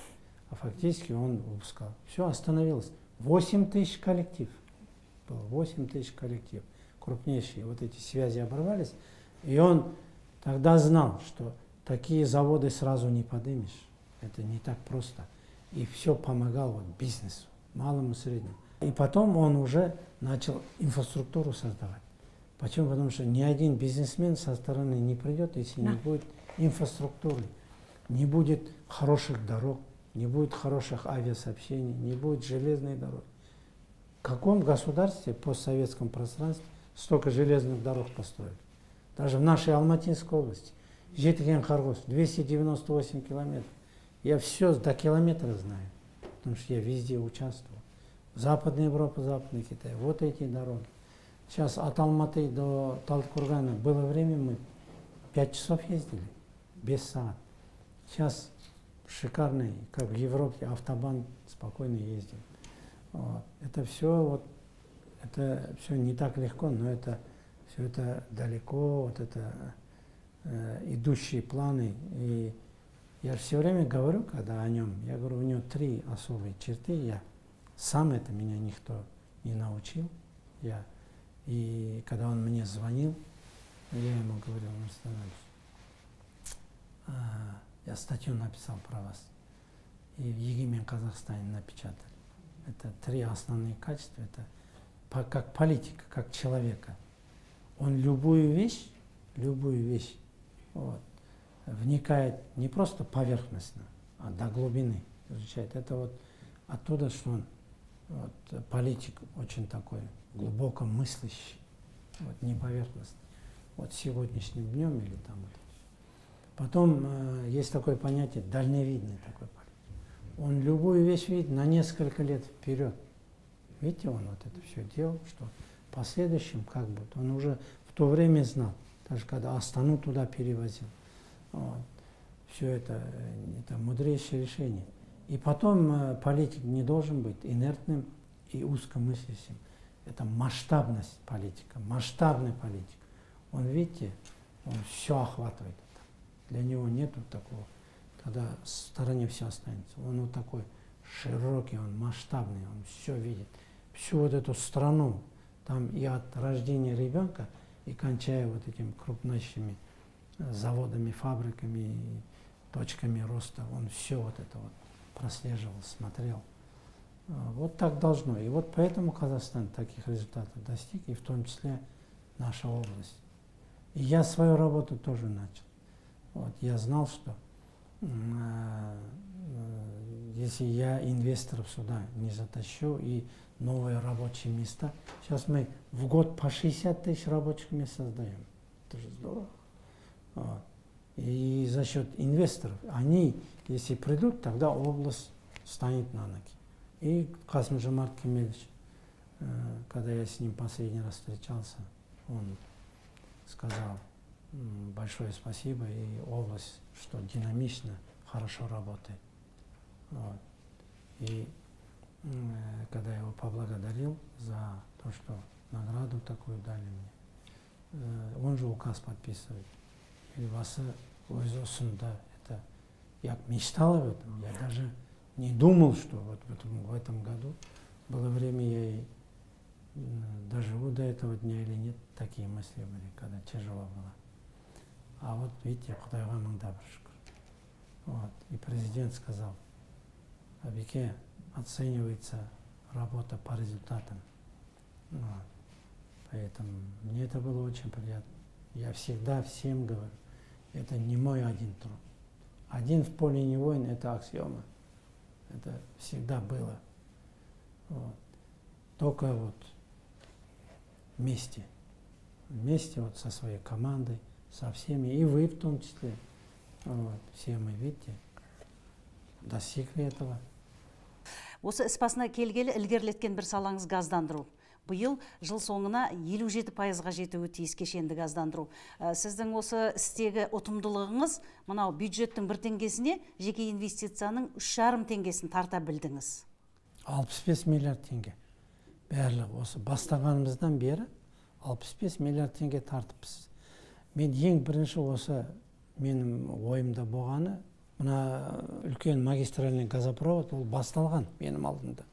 а фактически он выпускал. Все остановилось. 8 тысяч коллектив. 8 тысяч коллектив, крупнейшие, вот эти связи оборвались, и он тогда знал, что такие заводы сразу не поднимешь. Это не так просто. И все помогал вот бизнесу, малому и среднему. И потом он уже начал инфраструктуру создавать. Почему? Потому что ни один бизнесмен со стороны не придет, если не будет инфраструктуры, не будет хороших дорог, не будет хороших авиасообщений, не будет железной дороги. В каком государстве постсоветском пространстве столько железных дорог построили? Даже в нашей Алматинской области. Жетіген-Қарғос, 298 километров. Я все до километра знаю, потому что я везде участвовал. Западная Европа, Западный Китай. Вот эти дороги. Сейчас от Алматы до Талдыкургана было время, мы 5 часов ездили, без саат. Сейчас шикарный, как в Европе, автобан, спокойно ездим. Вот. Это все не так легко, но все это далеко, вот это идущие планы. И я все время говорю, когда о нем, я говорю, у него 3 особые черты. Сам это меня никто не научил. И когда он мне звонил, я ему говорил, я статью написал про вас. И в Егемен Казахстане напечатали. Это 3 основные качества. Это как политика, как человека. Он любую вещь вот, вникает не просто поверхностно, а до глубины изучает. Это вот оттуда, что он вот, политик очень такой глубоко мыслящий, вот, не поверхностный. Вот сегодняшним днем или там. Вот. Потом есть такое понятие дальновидный такой политик. Он любую вещь видит на несколько лет вперед. Видите, он вот это все делал, что в последующем как будет. Он уже в то время знал, даже когда Астану туда перевозил. Вот. Все это мудрейшее решение. И потом политик не должен быть инертным и узкомыслящим. Это масштабность политика, масштабный политик. Он, видите, он все охватывает. Для него нету такого, когда в стороне все останется. Он вот такой широкий, он масштабный, он все видит. Всю вот эту страну, там и от рождения ребенка, и кончая вот этими крупнейшими заводами, фабриками, точками роста, он все вот это вот прослеживал, смотрел. Вот так должно. И вот поэтому Казахстан таких результатов достиг, и в том числе наша область. И я свою работу тоже начал. Вот, я знал, что если я инвесторов сюда не затащу и новые рабочие места, сейчас мы в год по 60 тысяч рабочих мест создаем. Это же здорово. Вот. И за счет инвесторов, они, если придут, тогда область станет на ноги. И Касым-Жомарт Кемелевич, когда я с ним последний раз встречался, он сказал большое спасибо, и область, что динамично, хорошо работает. Вот. И когда я его поблагодарил за то, что награду такую дали мне, он же указ подписывает. Елбасы өз осында, это я мечтал об этом, я даже не думал, что вот в этом году было время, я и доживу до этого дня или нет, такие мысли были, когда тяжело было. А вот видите, Құдайға мың да бір шүкір. Вот. И президент сказал, Абике, оценивается работа по результатам. Вот. Поэтому мне это было очень приятно. Я всегда всем говорю, это не мой один труд. Один в поле не воин, это аксиома. Это всегда было. Вот. Только вот вместе вот со своей командой, со всеми, и вы в том числе. Вот. Все мы, видите, достигли этого. Осы іс басына келгелі ілгерілеткен бір салаңыз газдандыру. Бұйыл жыл соңына 57%-ға жетуі тиіс кешенді газдандыру. Сіздің осы істегі ұтымдылығыңыз мынау бюджеттің 1 теңгесіне жеке инвестицияның 3,5 теңгесін тарта білдіңіз. 65 миллиард теңге. Бәрлік осы бастағанымыздан бері 65 миллиард теңге тартыппыз. Мен ең бірінші осы менің ойымда болғаны, мына үлкен магистральный газопровод ол басталған менің алдымда.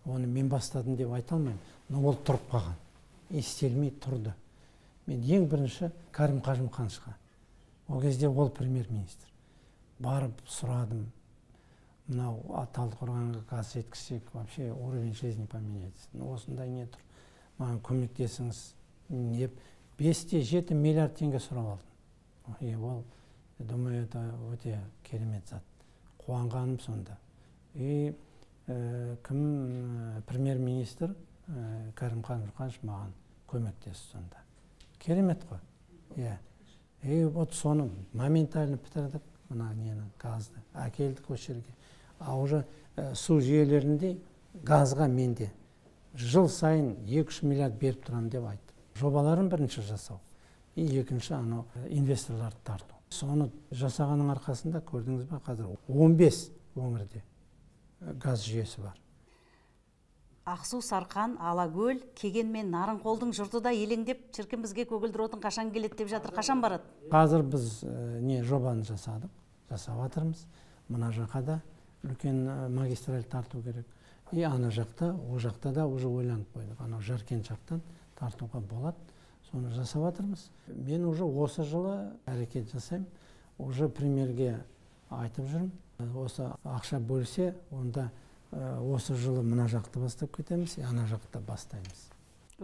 Оны мен бастадым деп айта алмаймын, но ол тұрып қалған. Істелмей тұрды. Мен ең бірінші Кәрім Қажымқановқа Ол кезде ол премьер-министр. Барып сұрадым, мынау Талдықорғанға газ жеткізсек, вообще уровень жизни поменяется. Осындай не тұр, маған көмектесіңіз деп 5-7 миллиард теңге сұрап алдым. И ол, думаю, это өте керемет зат. Қуанғаным сонда. И премьер-министр Кәрімхан Нұрқанович маған көмектесті сонда. Керемет қой. И вот соны моментально бітірдік, мына нені, газды әкелдік осы жерге. А уже су жүйелерінде газға менде жыл сайын 2-3 миллиард беріп тұрам деп айтты. Жобаларын бірінші жасау, и екінші анау инвесторларды тарту. Соны жасағаның арқасында көрдіңіз бе, қазір 15 өңірде газ жүйесі бар. Ақсу, Сарқан, Алакөл, Кеген мен Нарынқолдың жұрты да елеңдеп, шіркін бізге көгілдір отын қашан келеді деп жатыр, қашан барады? Қазір біз жобаны жасадық, жасап жатырмыз. Мына жаққа да үлкен магистраль тарту керек. И ана жақта, о жақта да уже ойланып қойдық. Анау Жаркент жақтан тартуға болады. Соны жасап жатырмыз. Мен уже осы жылы әрекет жасаймын. Уже премьерге айтып жүрмін. Осы ақша бөлсе, онда осы жылы мына жақты бастап кетеміз, ана жақты бастаймыз.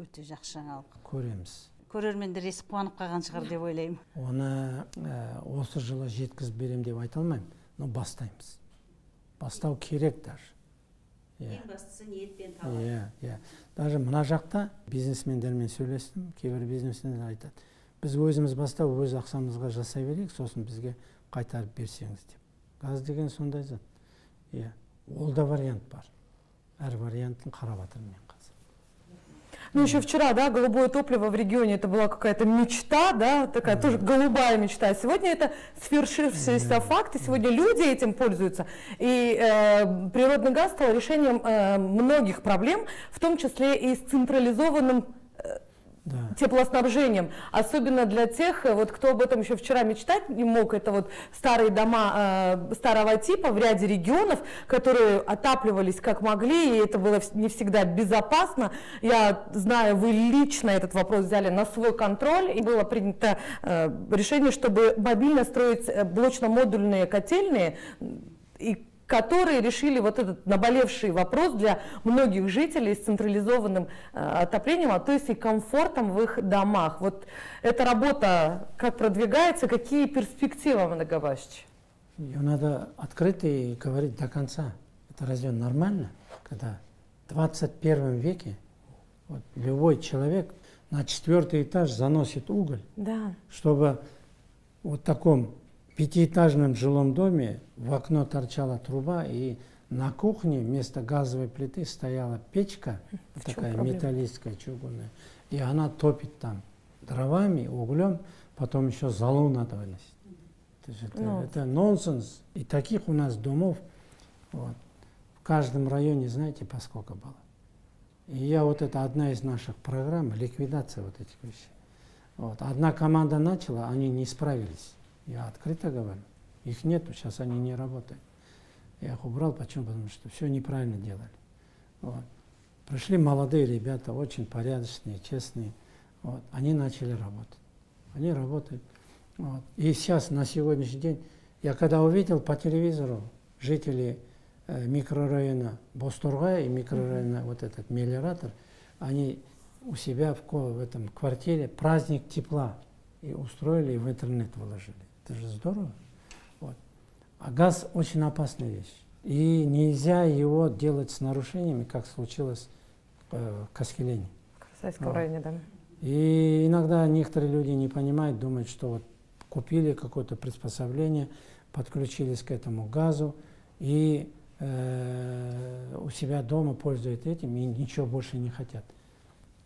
Өте жақсы жаңалық. Көреміз. Көрермендер естіп қуанып қалған шығар деп ойлаймын. Оны осы жылы жеткізіп берем деп айта алмаймын, но бастаймыз. Бастау керек даже. Ең бастысы ниетпен табады. Даже мына жақта бизнесмендермен сөйлестім, кейбір бизнесмендер айтады, біз өзіміз бастап, өз ақшамызға жасай берейік, сосын бізге қайтарып берсеңіз деп. Газ деген сондай зат. Ол да вариант бар. Әр вариантын қарап жатырмын мен қазір. Ну, еще вчера, да, голубое топливо в регионе, это была какая-то мечта, да, такая тоже голубая мечта. А сегодня это свершившийся факт, и сегодня люди этим пользуются. И природный газ стал решением многих проблем, в том числе и с централизованным теплоснабжением, особенно для тех, вот кто об этом еще вчера мечтать не мог, это вот старые дома старого типа в ряде регионов, которые отапливались как могли, и это было не всегда безопасно. Я знаю, вы лично этот вопрос взяли на свой контроль, и было принято решение, чтобы мобильно строить блочно-модульные котельные, и которые решили вот этот наболевший вопрос для многих жителей с централизованным отоплением, то есть и комфортом в их домах. Вот эта работа как продвигается, какие перспективы, Аманда Габасович? Ее надо открыто и говорить до конца. Это разве нормально, когда в 21 веке вот, любой человек на 4-й этаж заносит уголь, чтобы вот в таком 5-этажном жилом доме в окно торчала труба, и на кухне вместо газовой плиты стояла печка, такая металлическая, чугунная, и она топит там дровами, углем, потом еще золу надо выносить. Это нонсенс. И таких у нас домов вот, в каждом районе, знаете, по сколько было. И это одна из наших программ, ликвидация вот этих вещей. Вот. Одна команда начала, они не справились. Я открыто говорю. Их нету, сейчас они не работают. Я их убрал, почему? Потому что все неправильно делали. Вот. Пришли молодые ребята, очень порядочные, честные. Вот. Они начали работать. Они работают. Вот. И сейчас, на сегодняшний день, я когда увидел по телевизору жителей микрорайона Бостургай и микрорайона вот этот мелиоратор, они у себя в этом квартире праздник тепла и устроили, и в интернет выложили. Это же здорово. Вот. А газ очень опасная вещь. И нельзя его делать с нарушениями, как случилось в Каскелене. В Красайском районе, да. И иногда некоторые люди не понимают, думают, что вот купили какое-то приспособление, подключились к этому газу и у себя дома пользуются этим и ничего больше не хотят.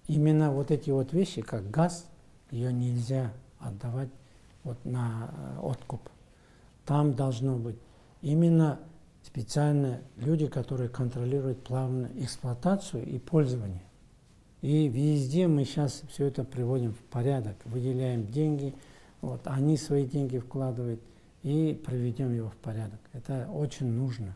Именно вот эти вот вещи, как газ, ее нельзя отдавать вот на откуп. Там должно быть именно специально люди, которые контролируют плавную эксплуатацию и пользование. И везде мы сейчас все это приводим в порядок, выделяем деньги, вот, они свои деньги вкладывают и приведем его в порядок. Это очень нужно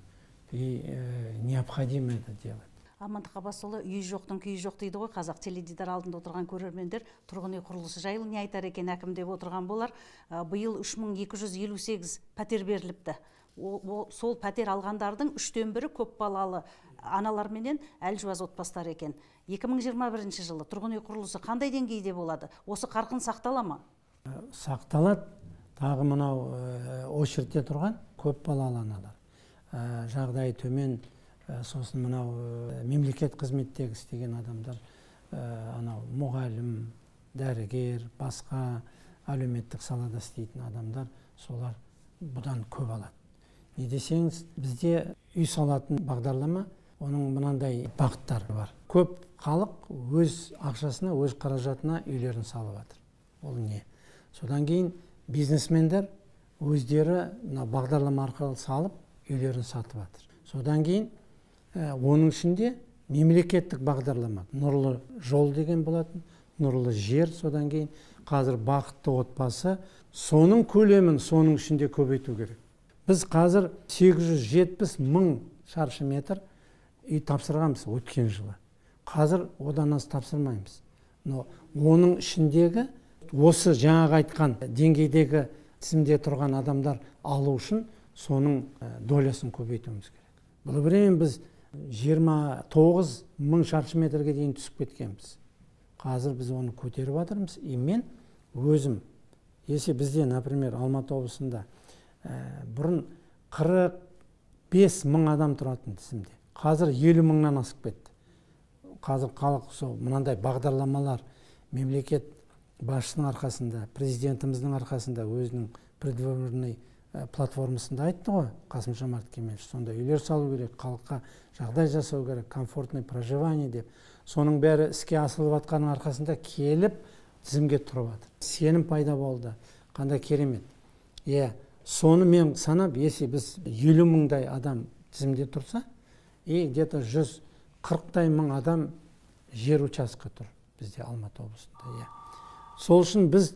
и необходимо это делать. Амандық Абасұлы, үйі жоқтың күйі жоқ дейді ғой, қазақ. Теледидар алдында отырған көрермендер тұрғын үй құрылысы жайлы не айтар екен әкім деп отырған болар. Биыл 3258 пәтер беріліпті. Сол пәтер алғандардың 3-тен 1-і көп балалы аналар менен әлжуаз отбасылар екен. 2021 жылы тұрғын үй құрылысы қандай деңгейде болады? Осы қарқын сақтала ма? Сақталады. Тағы мынау очередте тұрған көп балалы аналар. Жағдайы төмен, сосын мынау мемлекет қызметтегі істеген адамдар, анау мұғалім, дәрігер, басқа әлеуметтік салада істейтін адамдар, солар бұдан көп алады. Не десеңіз, бізде үй салатын бағдарлама, оның мынандай бағыттары бар. Көп халық өз ақшасына, өз қаражатына үйлерін салып жатыр. Ол не? Содан кейін бизнесмендер өздері бағдарлама арқылы салып үйлерін сатып жатыр. Содан кейін оның ішінде мемлекеттік бағдарлама, нұрлы жол деген болатын, нұрлы жер, содан кейін қазір бақытты отбасы, соның көлемін соның ішінде көбейту керек. Біз қазір 870 мың шаршы метр үй тапсырғанбыз өткен жылы. Қазір одан аз тапсырмаймыз. Но оның ішіндегі осы жаңағы айтқан деңгейдегі тізімде тұрған адамдар алу үшін соның долясын көбейтуіміз керек. Бұл время біз 29 мың шаршы метрге дейін түсіп кеткенбіз. Қазір біз оны көтеріп жатырмыз. Мен өзім, если бізде, например, Алматы облысында бұрын 45 мың адам тұратын тізімде. Қазір 50 мыңнан асып кетті. Қазір халық сол мынандай бағдарламалар мемлекет басшының арқасында, президентіміздің арқасында өзінің предвыборный платформасында айтты ғой, Қасым-Жомарт Кемелович, сонда үйлер салу керек, халыққа жағдай жасау керек, комфортный проживание деп. Соның бәрі іске асырылып жатқанның арқасында келіп тізімге тұрып жатыр. Сенім пайда болды. Қандай керемет. Соны мен санап, если біз 50 мыңдай адам тізімде тұрса, где-то 140 мың адам жер участка тұр бізде Алматы облысында. Сол үшін біз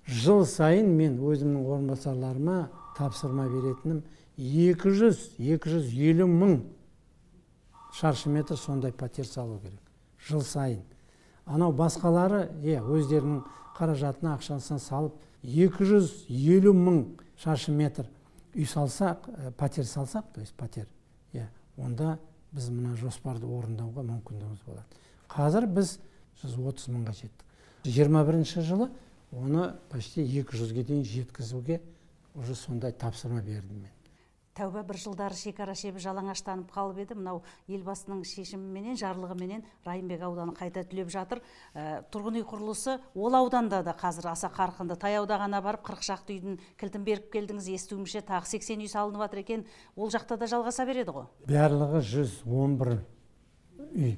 жыл сайын мен өзімнің орынбасарларыма тапсырма беретінім 200-250 мың шаршы метр сондай пәтер салу керек. Жыл сайын. Анау басқалары өздерінің қаражатына ақшасын салып 250 мың шаршы метр үй салсақ, пәтер салсақ, то есть пәтер, онда біз мына жоспарды орындауға мүмкіндігіміз болады. Қазір біз 130 мыңға жеттік. 21 жылы оны почти 200-ге дейін жеткізуге уже сондай тапсырма бердім мен. Тәуба бір жылдары шекара шебі жалаңаштанып қалып еді. Мынау елбасының шешіміменен, жарлығыменен Райымбек ауданы қайта түлеп жатыр. Тұрғын үй құрылысы ол ауданда да қазір аса қарқынды. Таяуда ғана барып 40 шақты үйдің кілтін беріп келдіңіз, естуімше тағы 80 үй салынып жатыр екен. Ол жақта да жалғаса береді ғой. Барлығы 111 үй.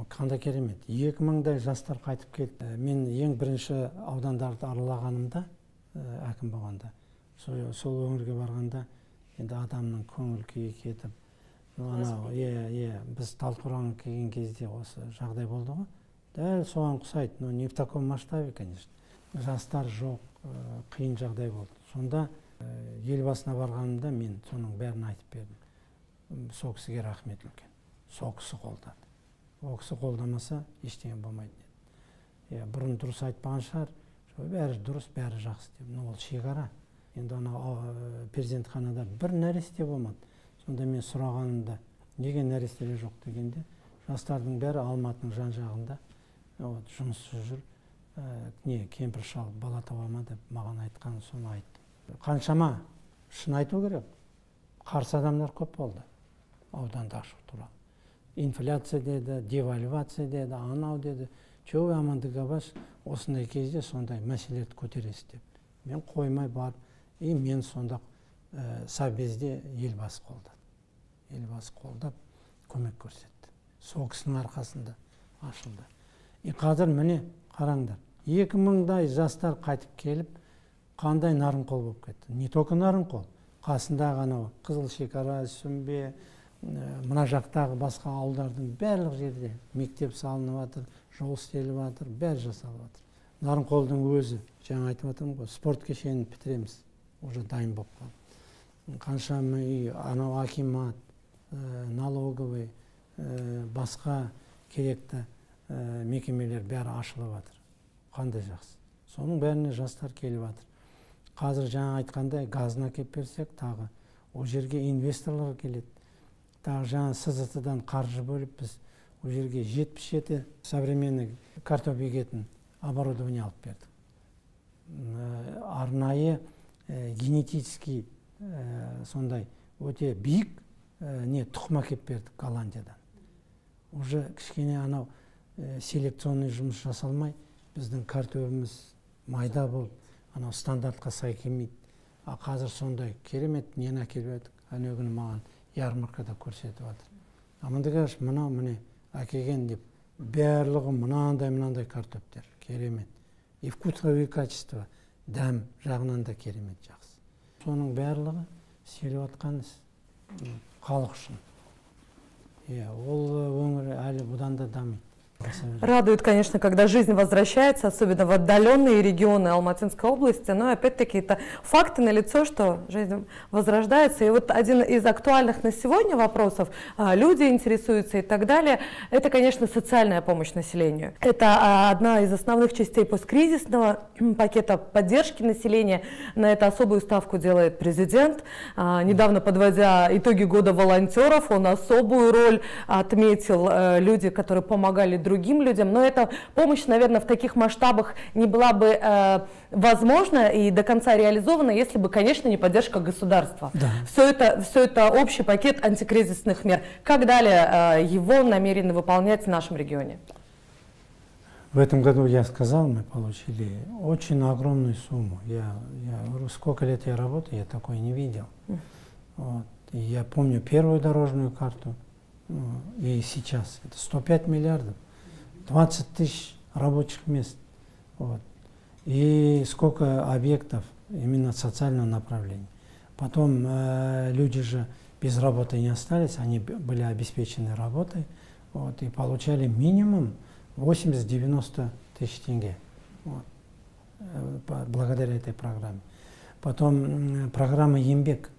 Қандай керемет. 2000-дай жастар қайтып келді. Мен ең бірінші аудандарды аралағанымда, әкім болғанда, сол өңірге барғанда, енді адамның көңіл күйі кетіп, біз Талдықорғанға келген кезде осы жағдай болды ғой. Дәл соған ұқсайды, но не в таком масштабе, конечно. Жастар жоқ, қиын жағдай болды. Сонда елбасына барғанымда мен соның бәрін айтып бердім. Сол кісіге рахмет үлкен. Сол кісі қолдады. Ол кісі қолдамаса ештеңе болмайды деді. Бұрын дұрыс айтпаған шығар, бәрі дұрыс, бәрі жақсы деп. Ол шекара. Енді перзентханада бір нәресте болмады. Сонда мен сұрағанымда, неге нәрестелер жоқ дегенде, жастардың бәрі Алматының жан жағында жұмыссыз жүр. Кемпір шал бала табама деп маған айтқан, соны айтты. Қаншама шын айту керек. Қарсы адамдар көп болды ауданда ашу туралы. Инфляция деді, девальвация деді, анау деді. Чөй Амандық Абаш осындай кезде сондай мәселелерді көтересіз деп. Мен қоймай барып, мен сонда Совбезде елбасы қолдады. Елбасы қолдап көмек көрсетті. Сол кісінің арқасында ашылды. Қазір міне қараңдар, 2000-дай жастар қайтып келіп, қандай Нарынқол болып кетті. Не только Нарынқол, қасындағы анау Қызыл шекара, Сүмбе, мына жақтағы басқа ауылдардың барлық жерде мектеп салынып жатыр, жол істеліп жатыр, бәрі жасалып жатыр. Нарынқолдың өзі, жаңа айтып жатырмын ғой, спорт кешенін бітіреміз, уже дайын болып қалды. Қаншама үй, анау акимат, налоговый, басқа керекті мекемелер бәрі ашылып жатыр. Қандай жақсы. Соның бәріне жастар келіп жатыр. Қазір жаңа айтқандай газын әкеп берсек, тағы ол жерге инвесторлар келеді. Тағы жаңа СЗТ-дан қаржы бөліп біз ол жерге 77 современный картоп егетін оборудование алып бердік. Арнайы генетический сондай өте биік тұқым әкеп бердік Голландиядан. Уже кішкене анау селекционный жұмыс жасалмай, біздің картөбіміз майда болып, анау стандартқа сай келмейді. Қазір сондай керемет нені әкеліп едік, күні маған ярмаркада көрсетіп жатыр. Амандығаш, мынау міне әкелген деп, барлығы мынандай картоптер, керемет. И вкусовые качества, дәм жағынан да керемет жақсы. Соның барлығы селіп атқан халық үшін. Ол өңір әлі бұдан да дамиды. Радует, конечно, когда жизнь возвращается, особенно в отдаленные регионы Алматинской области, но опять-таки это факты налицо, что жизнь возрождается. И вот один из актуальных на сегодня вопросов, люди интересуются и так далее, это, конечно, социальная помощь населению. Это одна из основных частей посткризисного пакета поддержки населения. На это особую ставку делает президент. Недавно, подводя итоги года волонтеров, он особую роль отметил, люди, которые помогали другим людям, но эта помощь, наверное, в таких масштабах не была бы возможна и до конца реализована, если бы, конечно, не поддержка государства. Да. Все это общий пакет антикризисных мер. Как далее его намерены выполнять в нашем регионе? В этом году, я сказал, мы получили очень огромную сумму. Я говорю, сколько лет я работаю, я такой не видел. Вот. И я помню первую дорожную карту, и сейчас это 105 миллиардов. 20 тысяч рабочих мест. Вот. И сколько объектов именно социального направления. Потом люди же без работы не остались, они были обеспечены работой, вот, и получали минимум 80-90 тысяч тенге, вот, благодаря этой программе. Потом программа «Ембек».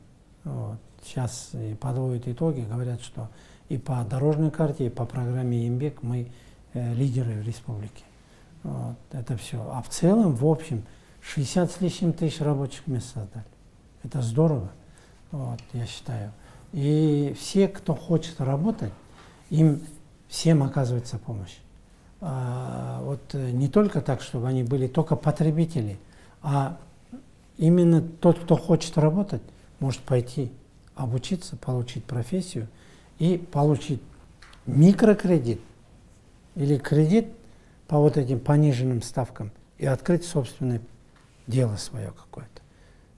Вот, сейчас подводят итоги, говорят, что и по дорожной карте, и по программе «Ембек» мы лидеры в республике. Вот, это все. А в целом, в общем, 60 с лишним тысяч рабочих мест создали. Это здорово, вот, я считаю. И все, кто хочет работать, им всем оказывается помощь. Вот не только так, чтобы они были только потребители, а именно тот, кто хочет работать, может пойти обучиться, получить профессию и получить микрокредит или кредит по вот этим пониженным ставкам и открыть собственное дело свое какое-то.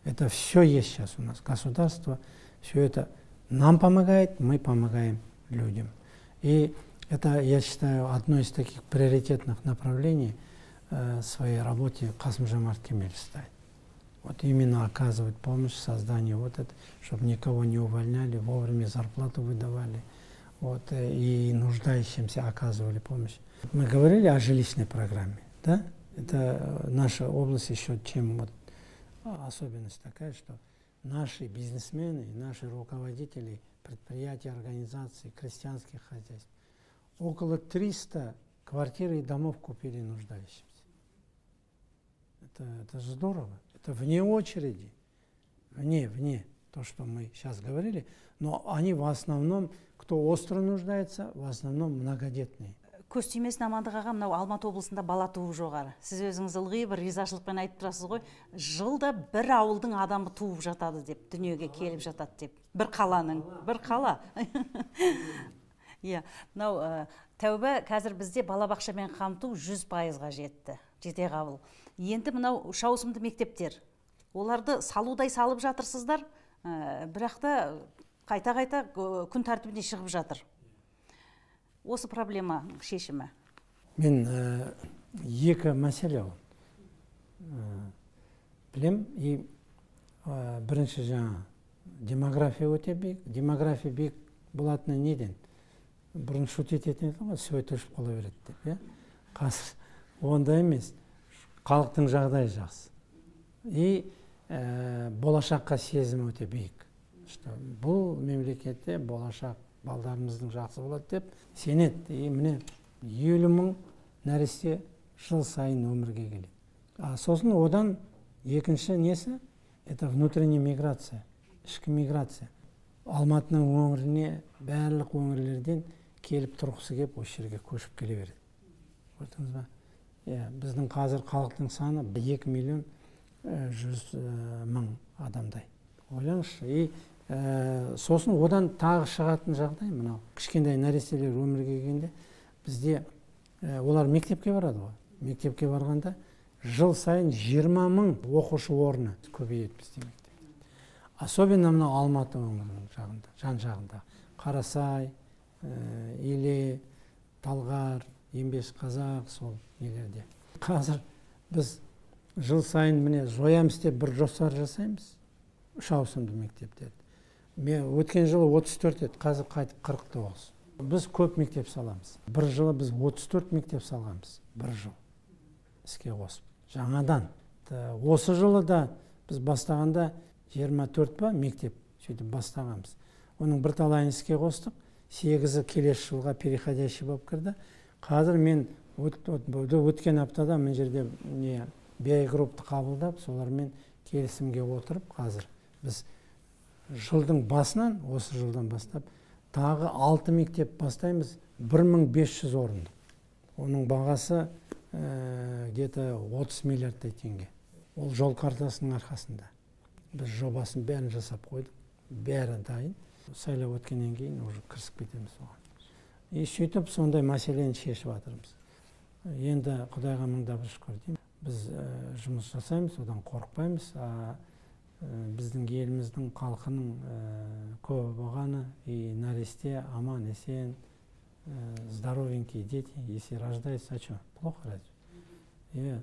Это все есть сейчас у нас. Государство все это нам помогает, мы помогаем людям. И это, я считаю, одно из таких приоритетных направлений в своей работе Касым-Жомарт Кемелевич ставит. Вот именно оказывать помощь в создании вот это, чтобы никого не увольняли, вовремя зарплату выдавали, вот, и нуждающимся оказывали помощь. Мы говорили о жилищной программе, да? Это наша область еще чем вот особенность такая, что наши бизнесмены, наши руководители предприятий, организаций, крестьянских хозяйств около 300 квартир и домов купили нуждающимся. Это здорово. Это вне очереди, вне то, что мы сейчас говорили, но они в основном, кто остро нуждается, в основном многодетные. Көз түймесін Амандық аға, мынау Алматы облысында бала туу жоғары. Сіз өзіңіз ылғи бір ризашылықпен айтып тұрасыз ғой, жылда бір ауылдың адамы туып жатады деп, дүниеге келіп жатады деп. Бір қаланың, бір қала. Мынау тәубә қазір бізде балабақшамен қамту 100%-ға жетті, жете қабыл. Енді мынау үш ауысымды мектептер. Оларды салудай салып жатырсыздар, бірақ та қайта-қайта күн тәртібіне шығып жатыр. Осы проблема шешімі? Мен екі мәселе ол. Білем, и бірінші жаңа демография өте бейік. Демография бейік болатыны неден? Бұрын шут ететін еді ғой, сөйт өшіп қала береді деп. Қазір онда емес, халықтың жағдайы жақсы. И болашаққа сезім өте бейік. Бұл мемлекетте болашақ балдарымыздың жақсы болады деп сенеді. Міне 50 мың нәресте жыл сайын өмірге келеді. Сосын одан екінші несі? Это внутренняя миграция, ішкі миграция. Алматының өңіріне барлық өңірлерден келіп тұрғысы кеп, осы жерге көшіп келе береді. Көрдіңіз ба? Біздің қазір халықтың саны 2 миллион 100 мың адамдай. Ойлаңызшы. Сосын одан тағы шығатын жағдай мынау. Кішкентай нәрестелер өмірге келгенде бізде олар мектепке барады ғой. Мектепке барғанда жыл сайын 20 мың оқушы орны көбейеді бізде мектепте. Особенно мынау Алматы өңірінің жағында, жан жағында. Қарасай, Иле, Талғар, Ембеш Қазақ, сол нелерде. Қазір біз жыл сайын міне жоямыз деп бір жоспар жасаймыз. 3 ауысымды мектепте. Өткен жылы 34 еді, қазір қайтып 49. Біз көп мектеп саламыз. Бір жылы біз 34 мектеп салғанбыз. Бір жыл іске қосып. Жаңадан. Осы жылы да біз бастағанда 24 па мектеп сөйтіп бастағанбыз. Оның бір талайын іске қостық. 8-і келесі жылға переходящий болып кірді. Қазір мен өткен аптада мен жерде биогруппты қабылдап, солармен келісімге отырып, қазір біз жылдың басынан, осы жылдан бастап, тағы 6 мектеп бастаймыз, 1500 орындық. Оның бағасы где-то 30 миллиардтай теңге. Ол жол картасының арқасында. Біз жобасын бәрін жасап қойдық, бәрі дайын. Сайлау өткеннен кейін уже кірісіп кетеміз оған. Сөйтіп сондай мәселені шешіп жатырмыз. Енді Құдайға мыңдап шүкір деймін. Біз жұмыс жасаймыз, одан қорықпаймыз. Біздің еліміздің халқының көп болғаны, нәресте, аман, есен, здоровенькие дети, если рождаются, а что? Плохо разве?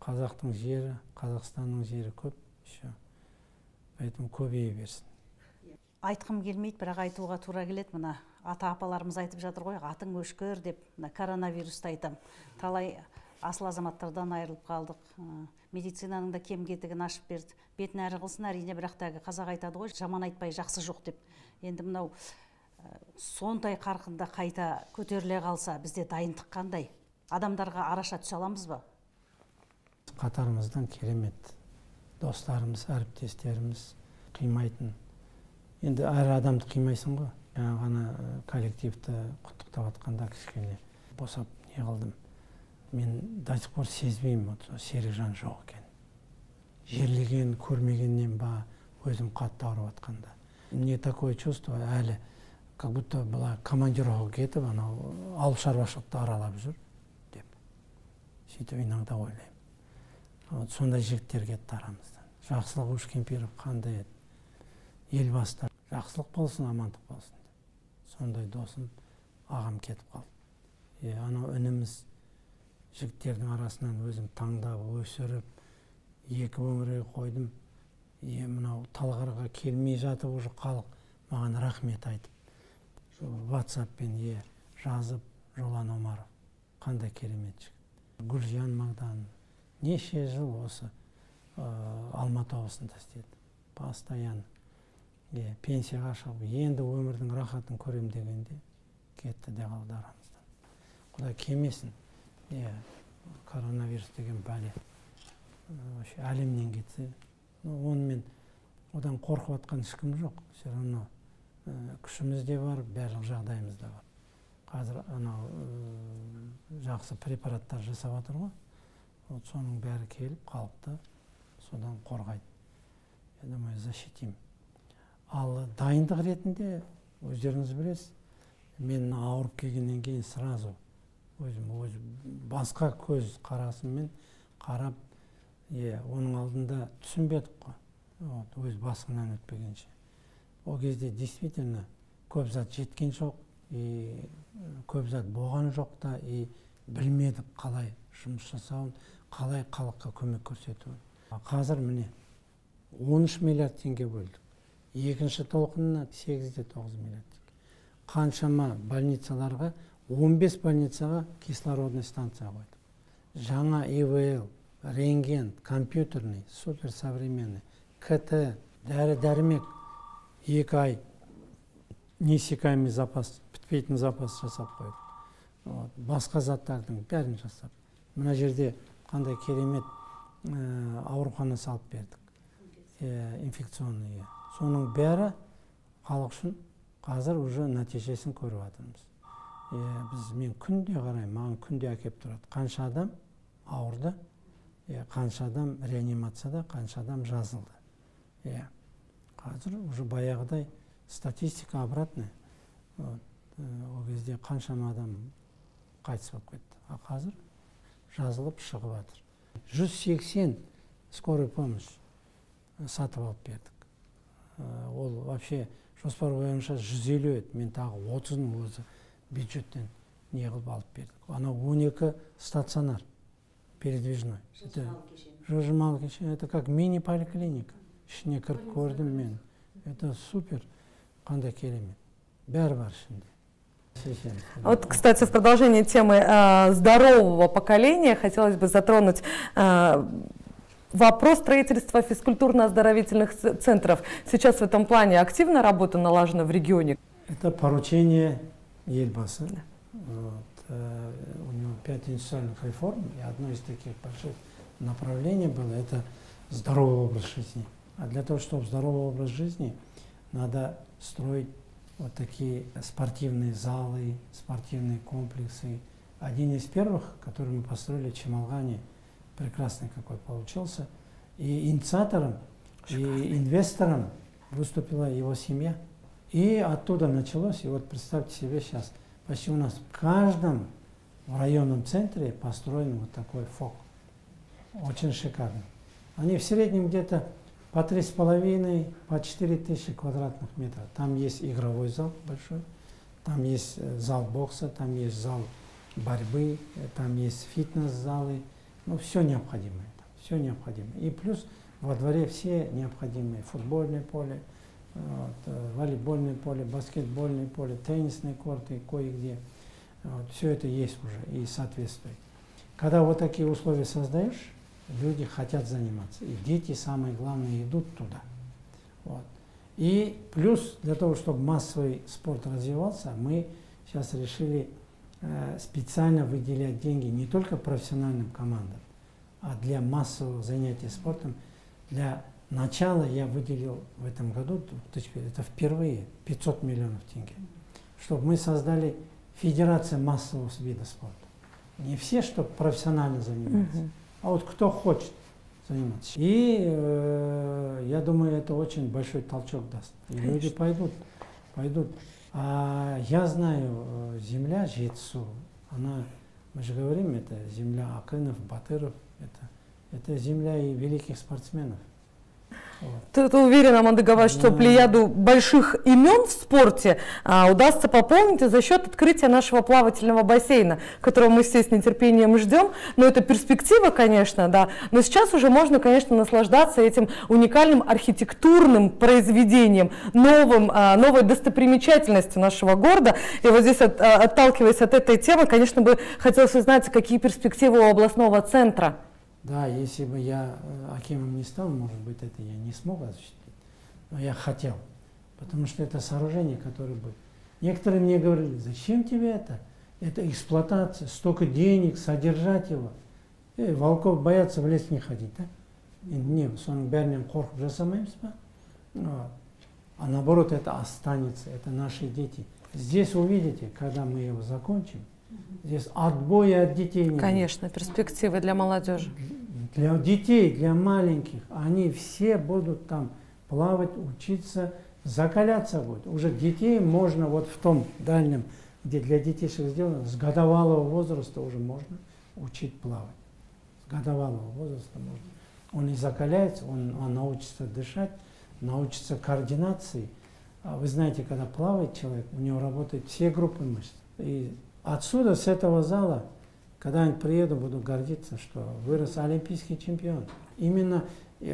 Қазақтың жері, Қазақстанның жері көп еще. Поэтому көбейе берсін. Айтқым келмейді, бірақ айтуға тура келеді. Мына ата-апаларымыз айтып жатыр ғой, атың өшкір деп, коронавирусты айтам. Талай асыл азаматтардан айырылып қалдық. Медицинаның да кем кетігін ашып берді. Бетін әрі қылсын, әрине, бірақ тағы қазақ айтады ғой, жаман айтпай жақсы жоқ деп. Енді мынау сондай қарқында қайта көтеріле қалса, бізде дайындық қандай? Адамдарға араша түсе аламыз ба? Қатарымыздан керемет достарымыз, әріптестеріміз қимайтын. Енді әр адамды қимайсың ғой. Ғана коллективті құттықтап атқанда кішкене босап не қылдым. Мен до сих пор сезбеймін, Серікжан жоқ екен. Жерлеген, көрмегеннен ба, өзім қатты ауырып атқанда. Мне такое чувство, әлі, как будто была командировка кетіп, анау ауыл шаруашылықты аралап жүр деп. Сөйтіп иногда ойлаймын. Сондай жігіттер кетті арамыздан. Жақсылық Ушкемпиров қандай еді? Елбасытар жақсылық болсын, амандық болсын деп. Сондай досым ағам кетіп қалды. Анау үніміз жігіттердің арасынан өзім таңдап, өсіріп, 2 өңірге қойдым. Мынау Талғарға келмей жатып уже халық маған рахмет айтып. WhatsApp-пен жазып, Жолан Омаров. Қандай керемет жігіт. Гүлжан Магдан неше жыл осы Алматы облысында істеді. Постоянно. Пенсияға шығып, енді өмірдің рахатын көрем дегенде кетті де қалды арамыздан. Құдай кемесін. Коронавирус деген бәле. Әлемнен кетсе, онымен одан қорқып атқан ешкім жоқ. Все равно күшіміз де бар, барлық жағдайымыз да бар. Қазір анау жақсы препараттар жасап жатыр ғой. Соның бәрі келіп, халықты содан қорғайды. Я думаю, защитим. Ал дайындық ретінде, өздеріңіз білесіз, мен ауырып келгеннен кейін сразу өзім басқа көз қарасымен қарап, оның алдында түсінбедік қой, өз басыңнан өтпегенше. Ол кезде действительно көп зат жеткен жоқ, көп зат болған жоқ та, білмедік қалай жұмыс жасауын, қалай халыққа көмек көрсетуін. Қазір міне 13 миллиард теңге бөлдік. Екінші толқынына 8-9 миллиард теңге. Қаншама больницаларға, 15 больницаға кислородный станция қойдық. Жаңа ИВЛ, рентген, компьютерный, суперсовременный, КТ, дәрі-дәрмек 2 ай неиссякаемый запас, бітпейтін запас жасап қойып. Басқа заттардың бәрін жасап. Мына жерде қандай керемет аурухана салып бердік. Инфекционный. Соның бәрі халық үшін қазір уже нәтижесін көріп жатырмыз. Мен күнде қараймын, маған күнде әкеп тұрады. Қанша адам ауырды, қанша адам реанимацияда, қанша адам жазылды. Қазір уже баяғыдай статистика обратная. Ол кезде қаншама адам қайтыс болып кетті. А қазір жазылып шығып жатыр. 180 скорый помощь сатып алып бердік. Ол вообще жоспар бойынша 150 еді. Мен тағы 30-ның өзі бюджеттен не қылып алып бердік. Ана 12 стационар передвижной. Жылжымалы кешен. Это как мини-поликлиника. Ішіне кіріп көрдім мен. Это супер. Қандай керемет. Бәрі бар ішінде. Вот, кстати, в продолжении темы здорового поколения хотелось бы затронуть вопрос строительства физкультурно-оздоровительных центров. Сейчас в этом плане активная работа налажена в регионе? Это поручение Елбасы. У него 5 институциональных реформ, и одно из таких больших направлений было это здоровый образ жизни. А для того, чтобы здоровый образ жизни, надо строить вот такие спортивные залы, спортивные комплексы. Один из первых, который мы построили в Чемалгане, прекрасный какой получился. И инициатором, и инвестором выступила его семья. И оттуда началось, и вот представьте себе сейчас, почти у нас в каждом районном центре построен вот такой ФОК. Очень шикарный. Они в среднем где-то по 3,5, по 4 тысячи квадратных метров. Там есть игровой зал большой, там есть зал бокса, там есть зал борьбы, там есть фитнес-залы. Ну, все необходимое. Все необходимое. И плюс во дворе все необходимые. Футбольное поле, волейбольное поле, баскетбольное поле, теннисные корты, кое-где. Все это есть уже и соответствует. Когда вот такие условия создаешь, люди хотят заниматься. И дети, самое главное, идут туда. И плюс, для того, чтобы массовый спорт развивался, мы сейчас решили специально выделять деньги не только профессиональным командам, а для массового занятия спортом. Для начала я выделил в этом году, это впервые, 500 миллионов тенге, чтобы мы создали федерацию массового вида спорта. Не все, чтобы профессионально заниматься, а вот кто хочет заниматься. И я думаю, это очень большой толчок даст. И люди пойдут. А я знаю, земля Жетісу, она, мы же говорим, это земля Акынов, Батыров, это земля и великих спортсменов. Ты уверен, Аманды Гаваш, что плеяду больших имен в спорте удастся пополнить за счет открытия нашего плавательного бассейна, которого мы все с нетерпением ждем. Но это перспектива, конечно, да. Но сейчас уже можно, конечно, наслаждаться этим уникальным архитектурным произведением, новой достопримечательностью нашего города. И вот здесь, отталкиваясь от этой темы, конечно, бы хотелось узнать, какие перспективы у областного центра. Да, если бы я акимом не стал, может быть, это я не смог осуществить. Но я хотел, потому что это сооружение, которое будет. Некоторые мне говорили, зачем тебе это? Это эксплуатация, столько денег, содержать его. Волков боятся в лес не ходить, да? Не, соның бәрінен қорқып жасамаймыз ба? А наоборот, это останется, это наши дети. Здесь увидите, когда мы его закончим, здесь отбоя от детей не будет. Конечно, перспективы для молодежи. Для детей, для маленьких, они все будут там плавать, учиться, закаляться будут. Уже детей можно вот в том дальнем, где для детишек сделано, с годовалого возраста уже можно учить плавать. С годовалого возраста можно. Он и закаляется, он научится дышать, научится координации. А вы знаете, когда плавает человек, у него работают все группы мышц. И отсюда, с этого зала, когда я приеду, буду гордиться, что вырос олимпийский чемпион. Именно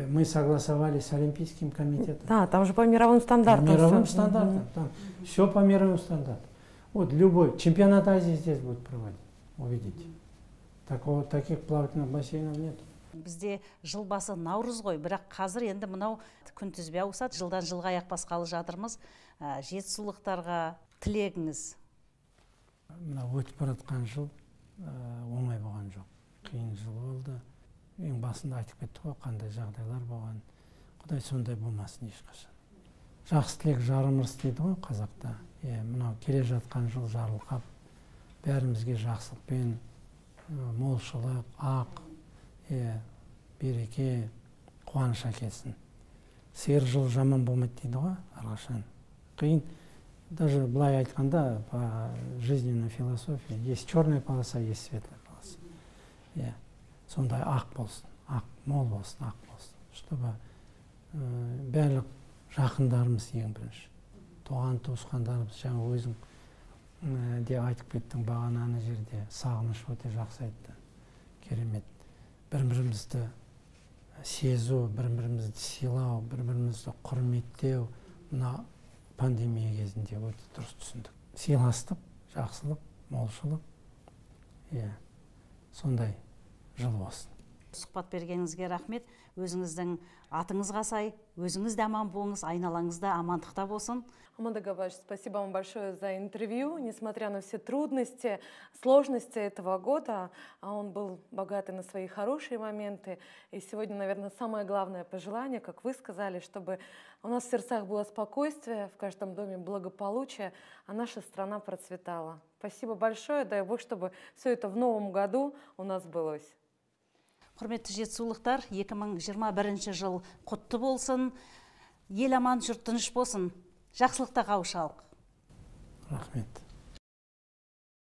мы согласовали с Олимпийским комитетом. Да, там же по мировым стандартам. По мировым стандартам, там все по мировым стандартам. Вот любой чемпионат Азии здесь будет проводить, увидите. Таких плавательных бассейнов нет. Бізде жыл басы наурыз ғой, бірақ қазір енді мынау күнтізбе ауысады, жылдан жылға аяқ басқалы жатырмыз. Жетісулықтарға тілегіңіз? Мына өтіп баратқан жыл оңай болған жоқ. Қиын жыл болды. Ең басында айтып кеттік қой, қандай жағдайлар болған. Құдай сондай болмасын ешқашан. Жақсы тілек жарым ырыс дейді ғой қазақта. Мынау келе жатқан жыл жарылқап, бәрімізге жақсылықпен, молшылық, ақ, береке, қуаныш әкелсін. Сиыр жыл жаман болмайды дейді ғой, әрқашан. Қиын. Даже былай айтқанда, по жизненной философии, есть черная полоса, есть светлая полоса. Сондай ақ болсын, ақ мол болсын, ақ болсын. Чтобы барлық жақындарымыз ең бірінші. Туған туысқандарымыз, жаңа өзің де айтып кеттің бағананы жерде, сағыныш өте жақсы айтты. Керемет. Бір-бірімізді сезу, бір-бірімізді сыйлау, бір-бірімізді құрметтеу, мына пандемия кезінде өте дұрыс түсіндік. Сыйластық, жақсылық, молшылық, сондай жыл болсын. Сұхбат бергеніңізге рахмет. Өзіңіздің атыңызға сай, өзіңіз де аман болыңыз, айналаңызда амандықта болсын. Аманда Габаевич, спасибо вам большое за интервью. Несмотря на все трудности, сложности этого года, он был богатый на свои хорошие моменты. И сегодня, наверное, самое главное пожелание, как вы сказали, чтобы у нас в сердцах было спокойствие, в каждом доме благополучие, а наша страна процветала. Спасибо большое. Дай Бог, чтобы все это в новом году у нас сбылось. Құрметті жетісулықтар, 2021 жыл құтты болсын, ел аман, жұрт тыныш болсын, жақсылықта қауышалық. Рахмет.